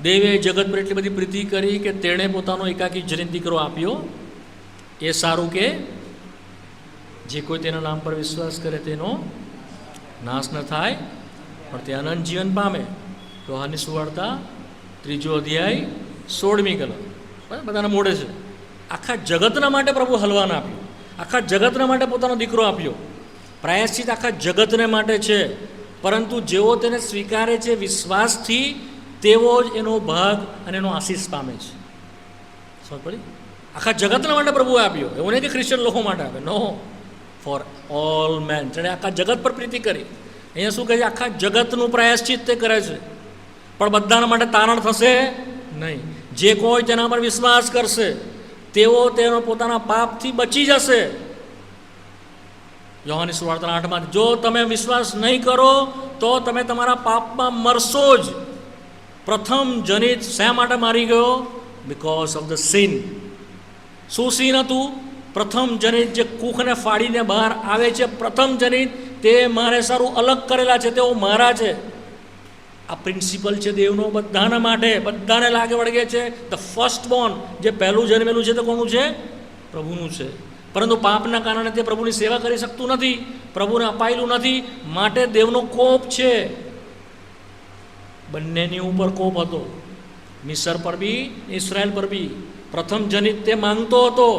A: દેવે જગત પર એટલી બધી પ્રીતિ કરી કે તેણે પોતાનો એકાકી જનિત દીકરો આપ્યો. એ સારું કે જે કોઈ તેના નામ પર વિશ્વાસ કરે તેનો નાશ ન થાય, પણ તે અનંત જીવન પામે. યોહાનની સુવાર્તા 3જો અધ્યાય 16મી કલમ. બધાના મોઢે છે. આખા જગતના માટે પ્રભુ હલવાન આપ્યું. આખા જગતના માટે પોતાનો દીકરો આપ્યો. પ્રાયશ્ચિત આખા જગતને માટે છે, પરંતુ જેઓ તેને સ્વીકારે છે વિશ્વાસથી, તેવો જ એનો ભાગ અને એનો આશીષ પામે છે. સમજ પડી? આખા જગતના માટે પ્રભુએ આપ્યો. એવું નહીં કે ક્રિશ્ચન લોકો માટે આપે. નો, ફોર ઓલ મેન. જેણે આખા જગત પર પ્રીતિ કરી. અહીંયા શું કહે છે? આખા જગતનું પ્રાયશ્ચિત તે કરે છે, પણ બધાના માટે તારણ થશે નહીં. જે કોઈ તેના પર વિશ્વાસ કરશે તેઓ તેનો પોતાના પાપથી બચી જશે. યોહાનની સુવાર્તા 8માં, જો તમે વિશ્વાસ નહીં કરો તો તમે તમારા પાપમાં મરશો જ. પ્રથમ જનિત શા માટે મારી ગયો? Because of the sin. શું સિન હતું? પ્રથમ જનિત જે કૂખને ફાડીને બહાર આવે છે, પ્રથમ જનિત તે મારે સારું અલગ કરેલા છે, તેઓ મારા છે. આ પ્રિન્સિપલ છે દેવનો બધાના માટે, બધાને લાગે વળગે છે. ધ ફર્સ્ટ બોર્ન, જે પહેલું જન્મેલું છે તે કોનું છે? પ્રભુનું છે. પરંતુ પાપના કારણે તે પ્રભુની સેવા કરી શકતું નથી, પ્રભુને અપાયેલું નથી, માટે દેવનો કોપ છે. બંનેની ઉપર કોપ હતો, મિસર પર બી, ઇસરાયલ પર બી. પ્રથમ જનિત તે માંગતો હતો,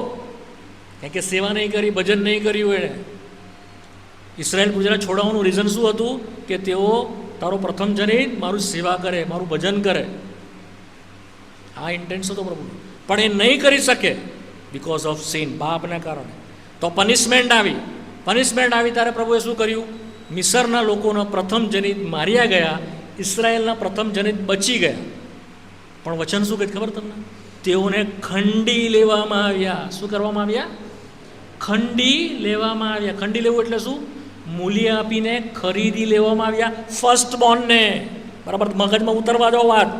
A: કારણ કે સેવા નહીં કરી, ભજન નહીં કર્યું એણે. ઇસરાયલ પ્રજાને છોડાવવાનું રીઝન શું હતું? કે તેઓ તારો પ્રથમ જનિત મારું સેવા કરે, મારું ભજન કરે. આ ઇન્ટેન્સ હતો પ્રભુનો. પણ એ નહીં કરી શકે બિકોઝ ઓફ સિન, પાપના કારણે. તો પનિશમેન્ટ આવી. પનિશમેન્ટ આવી ત્યારે પ્રભુએ શું કર્યું? મિસરના લોકોનો પ્રથમ જનિત માર્યા ગયા, ઇસરાયેલના પ્રથમ જનિત બચી ગયા. પણ વચન શું કહે ખબર તમને? તેઓને ખંડી લેવામાં આવ્યા. શું કરવામાં આવ્યા? ખંડી લેવામાં આવ્યા. ખંડી લેવું એટલે શું? મૂલ્ય આપીને ખરીદી લેવામાં આવ્યા. ફર્સ્ટ બોર્નને, બરાબર મગજમાં ઉતરવા દો વાત.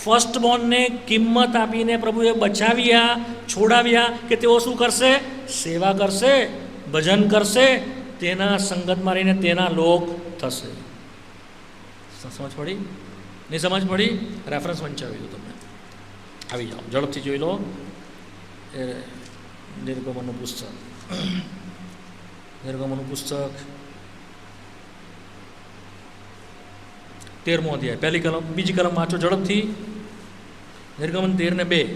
A: ફર્સ્ટ બોર્નને કિંમત આપીને પ્રભુએ બચાવ્યા, છોડાવ્યા, કે તેઓ શું કરશે? સેવા કરશે, ભજન કરશે, તેના સંગતમાં રહીને તેના લોક થશે. સમજ પડી? નહીં સમજ પડી? રેફરન્સ વંચાવી દો તમે. આવી જાઓ, ઝડપથી જોઈ લો. એ નિર્ગમનનું પુસ્તક, નિર્ગમનનું પુસ્તક 13મો અધ્યાય, પહેલી કલમ, બીજી કલમ વાંચો ઝડપથી. નિર્ગમન 13:2.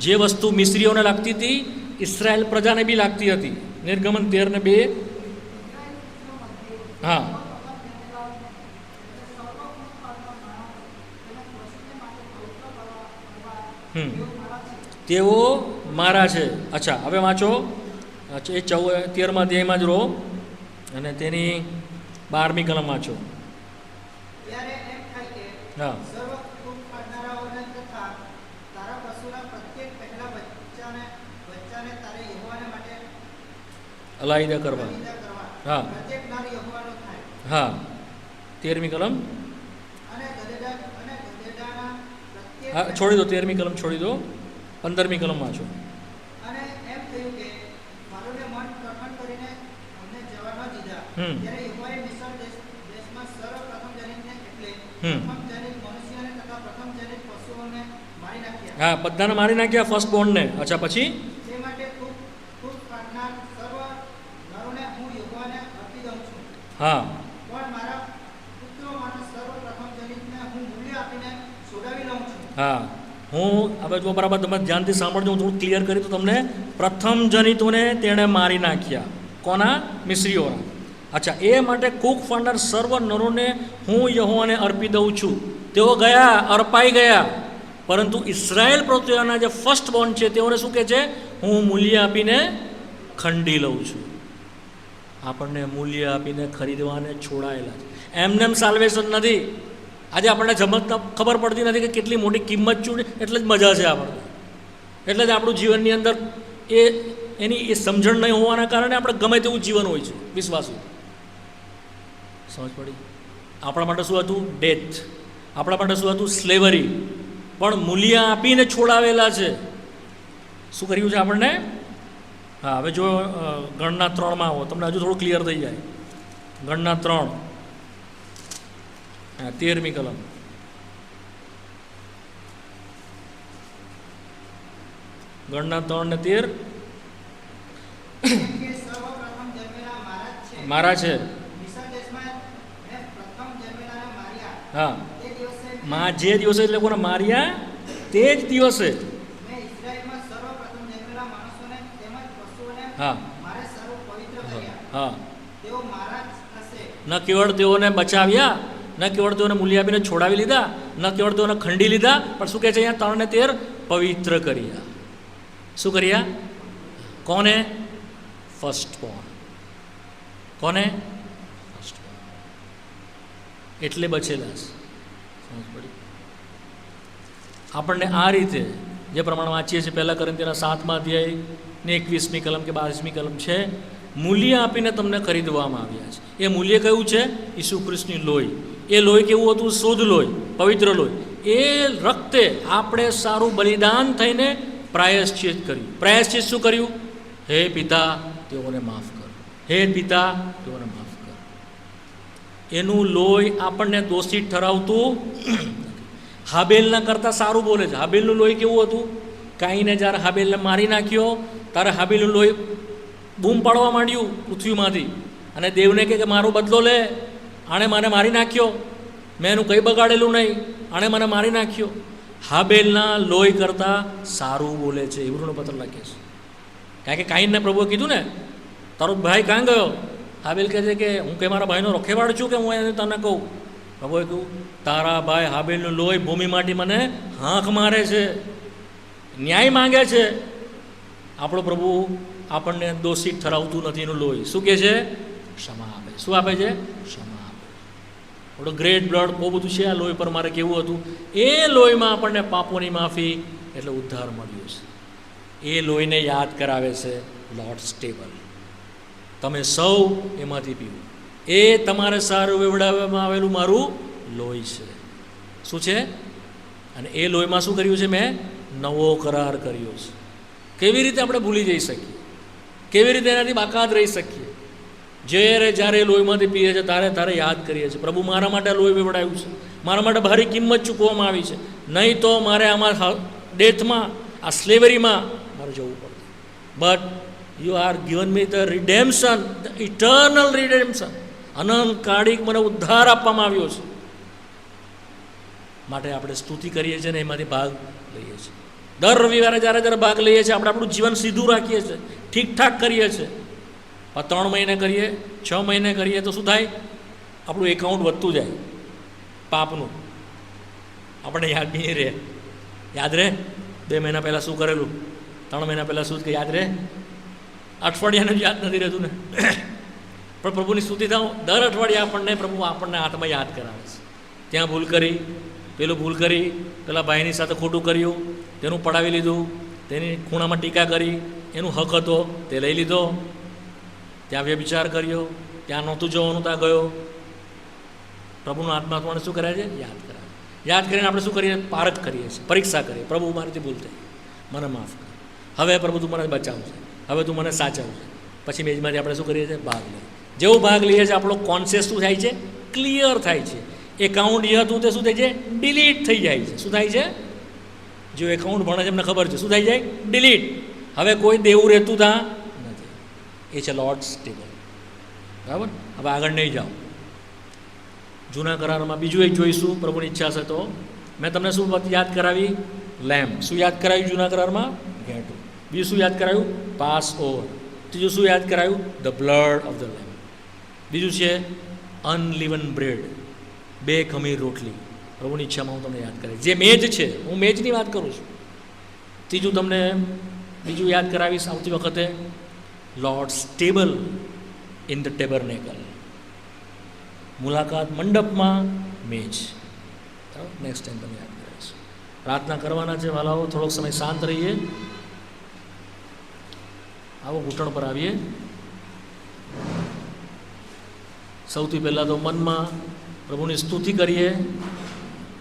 A: જે વસ્તુ મિસ્રીઓને લાગતી હતી, ઇસરાયેલ પ્રજાને બી લાગતી હતી. નિર્ગમન 13:2. હા, તેઓ મારા છે. અચ્છા, હવે વાંચો. એ 13મા અધ્યાયમાં જ રહો અને તેની 12મી કલમ વાંચો. હા, અલાયદા કરવા. હા હા, 13મી કલમ. હા, છોડી દો, 13મી કલમ છોડી દો. 15મી કલમ વાંચો. હા, બધાને મારી નાખ્યા, ફર્સ્ટ બોર્નને. અચ્છા, પછી? હા, હા, હું હવે જો બરાબર તમે ધ્યાનથી સાંભળજો, હું થોડું ક્લિયર કરી તો તમને. પ્રથમ જનિતોને તેણે મારી નાખ્યા. કોના? મિસ્રીઓના. અચ્છા, એ માટે કૂખ ફાડનાર સર્વ નરોને હું યહોવાને અર્પી દઉં છું. તેઓ ગયા, અર્પાઈ ગયા. પરંતુ ઇસરાયેલ પ્રત્યેના જે ફર્સ્ટ બોર્ન છે તેઓને શું કહે છે? હું મૂલ્ય આપીને ખંડી લઉં છું. આપણને મૂલ્ય આપીને ખરીદવાને છોડાયેલા છે. એમને સાલ્વેશન નથી. આજે આપણને સમજતા ખબર પડતી નથી કે કેટલી મોટી કિંમત છું, એટલે જ મજા છે આપણને. એટલે જ આપણું જીવનની અંદર એની એ સમજણ નહીં હોવાના કારણે આપણે ગમે તેવું જીવન હોય છે. વિશ્વાસુ સમજ પડી? આપણા માટે શું હતું? ડેથ. આપણા માટે શું હતું? સ્લેવરી. પણ મૂલ્ય આપીને છોડાવેલા છે. શું કર્યું છે આપણને? હા, હવે જો ગણના 3માં આવો, તમને હજુ થોડું ક્લિયર થઈ જાય. ગણના 3, 13મી કલમ. ગણના 3 ને 13. મારા છે. હા, જે દિવસે એટલે કોને માર્યા? તે જ દિવસે. હા હા, ન કેવળ તેઓને બચાવ્યા, ન કેવળ તેઓને મૂલ્ય આપીને છોડાવી લીધા, ન કેવળ તેઓને ખંડી લીધા, પણ શું કહે છે અહીંયા 3 ને 13? પવિત્ર કર્યા. શું કર્યા? કોને? First born. કોને? First born. એટલે બચેલા છે. સમજ પડી? આપણને આ રીતે જે પ્રમાણે વાંચીએ છીએ 1 કોરિન્થીયના 7મા અધ્યાય ને 21મી કલમ કે 22મી કલમ છે, મૂલ્ય આપીને તમને ખરીદવામાં આવ્યા છે. એ મૂલ્ય કયું છે? ઈસુ ખ્રિસ્તની લોહી. એ લોહી કેવું હતું? શુદ્ધ લોહી, પવિત્ર લોહી. એ રક્તે આપણે સારું બલિદાન થઈને પ્રાયશ્ચિત કર્યું. પ્રાયશ્ચિત શું કર્યું? હે પિતા, તેઓને માફ કર. હે પિતા, તેઓને માફ કર. એનું લોહી આપણને દોષિત ઠરાવતું. હાબેલના કરતાં સારું બોલે છે. હાબેલનું લોહી કેવું હતું? કાઈને જ્યારે હાબેલને મારી નાખ્યો ત્યારે હાબેલનું લોહી બૂમ પાડવા માંડ્યું પૃથ્વીમાંથી, અને દેવને કે મારો બદલો લે, આણે મને મારી નાખ્યો, મેં એનું કંઈ બગાડેલું નહીં, આણે મને મારી નાખ્યો. હાબેલના લોહી કરતાં સારું બોલે છે, ઇબ્રીનો પત્ર લખે છે. કારણ કે કાઈનને પ્રભુએ કીધું ને, તારો ભાઈ કાં ગયો? હાબેલ કહે છે કે હું કે મારા ભાઈનો રખેવાળ છું કે હું એને તને કહું? પ્રભુએ કહ્યું, તારા ભાઈ હાબેલનું લોહી ભૂમિ માટે મને હાંક મારે છે, ન્યાય માંગે છે. આપણો પ્રભુ આપણને દોષિત ઠરાવતું નથી. એનું લોહી શું કહે છે? ક્ષમા આપે. શું આપે છે? ક્ષમા આપે. થોડો ગ્રેટ બ્લડ બહુ બધું છે આ લોહી પર. મારે કેવું હતું? એ લોહીમાં આપણને પાપોની માફી એટલે ઉદ્ધાર મળ્યો છે. એ લોહીને યાદ કરાવે છે લોર્ડ્સ ટેબલ. તમે સૌ એમાંથી પીવો. એ તમારે સારું વેવડાવવામાં આવેલું મારું લોહી છે. શું છે? અને એ લોહીમાં શું કર્યું છે? મેં નવો કરાર કર્યો છે. કેવી રીતે આપણે ભૂલી જઈ શકીએ? કેવી રીતે એનાથી બાકાત રહી શકીએ? જ્યારે લોહીમાંથી પીએ છે તારે યાદ કરીએ છીએ, પ્રભુ મારા માટે લોહી વેવડાવ્યું છે, મારા માટે ભારી કિંમત ચૂકવવામાં આવી છે, નહીં તો મારે આમાં ડેથમાં, આ સ્લેવરીમાં મારે જવું પડે. But you are given me the redemption, the eternal redemption. અનંતકાળિક મને ઉદ્ધાર આપવામાં આવ્યો છે. માટે આપણે સ્તુતિ કરીએ છીએ ને એમાંથી ભાગ લઈએ છીએ. દર રવિવારે જ્યારે ભાગ લઈએ છીએ આપણે આપણું જીવન સીધું રાખીએ છીએ, ઠીકઠાક કરીએ છીએ. 3 મહિને કરીએ, 6 મહિને કરીએ તો શું થાય? આપણું એકાઉન્ટ વધતું જાય પાપનું. આપણે યાદ નહીં રહે. યાદ રહે 2 મહિના પહેલાં શું કરેલું, 3 મહિના પહેલાં શું યાદ રહે? અઠવાડિયાનું યાદ નથી રહેતું ને. પણ પ્રભુની સ્તુતિ થાવ, દર અઠવાડિયે પ્રભુ આપણને હાથમાં યાદ કરાવે છે. ત્યાં ભૂલ કરી, પેલું ભૂલ કરી, પેલા ભાઈની સાથે ખોટું કર્યું, તેનું પડાવી લીધું, તેની ખૂણામાં ટીકા કરી, એનું હક હતો તે લઈ લીધો, ત્યાં વ્યભિચાર કર્યો, ત્યાં નહોતું જવાનું ત્યાં ગયો. પ્રભુનો આત્મા આપણને શું કરે છે? યાદ કરાવે. યાદ કરીને આપણે શું કરીએ? પારખ કરીએ છીએ, પરીક્ષા કરીએ. પ્રભુ મારાથી ભૂલ થઈ, મને માફ કર. હવે પ્રભુ તું મને બચાવશે, હવે તું મને સાચવશે. પછી મેજમાંથી આપણે શું કરીએ છીએ? ભાગ લઈએ. જેવો ભાગ લઈએ છીએ આપણો કોન્શિયસ શું થાય છે? ક્લિયર થાય છે. એકાઉન્ટ એ હતું તે શું થાય છે? ડિલીટ થઈ જાય છે. શું થાય છે? જો એકાઉન્ટ ભણે છે એમને ખબર છે શું થઈ જાય? ડિલીટ. હવે કોઈ દેવું રહેતું ત્યાં નથી. એ છે લોર્ડ્સ ટેબલ. બરાબર? હવે આગળ નહીં જાઓ. જૂના કરારમાં બીજું એક જોઈશું, પ્રભુની ઈચ્છા છે તો. મેં તમને શું યાદ કરાવી? લેમ્પ. શું યાદ કરાવ્યું જૂના કરારમાં? ઘેટું. બીજું શું યાદ કરાવ્યું? Pass over. ત્રીજું શું યાદ કરાવ્યું? The blood of the lamp. બીજું છે અનલિવન બ્રેડ, 2 ખમીર રોટલી. પ્રભુની ઈચ્છામાં હું તમને યાદ કરાવીશ. જે મેજ છે, હું મેજની વાત કરું છું. ત્રીજું તમને બીજું યાદ કરાવીશ આવતી વખતે, લોર્ડ્સ ટેબલ ઇન ધ ટેબરનેકલ. મુલાકાત મંડપમાં મેજ. બરાબર? નેક્સ્ટ ટાઈમ તમને યાદ કરાવીશ. પ્રાર્થના કરવાના છે વાલાઓ. થોડોક સમય શાંત રહીએ. આવો ઘૂંટણ પર આવીએ. સૌથી પહેલાં તો મનમાં પ્રભુની સ્તુતિ કરીએ.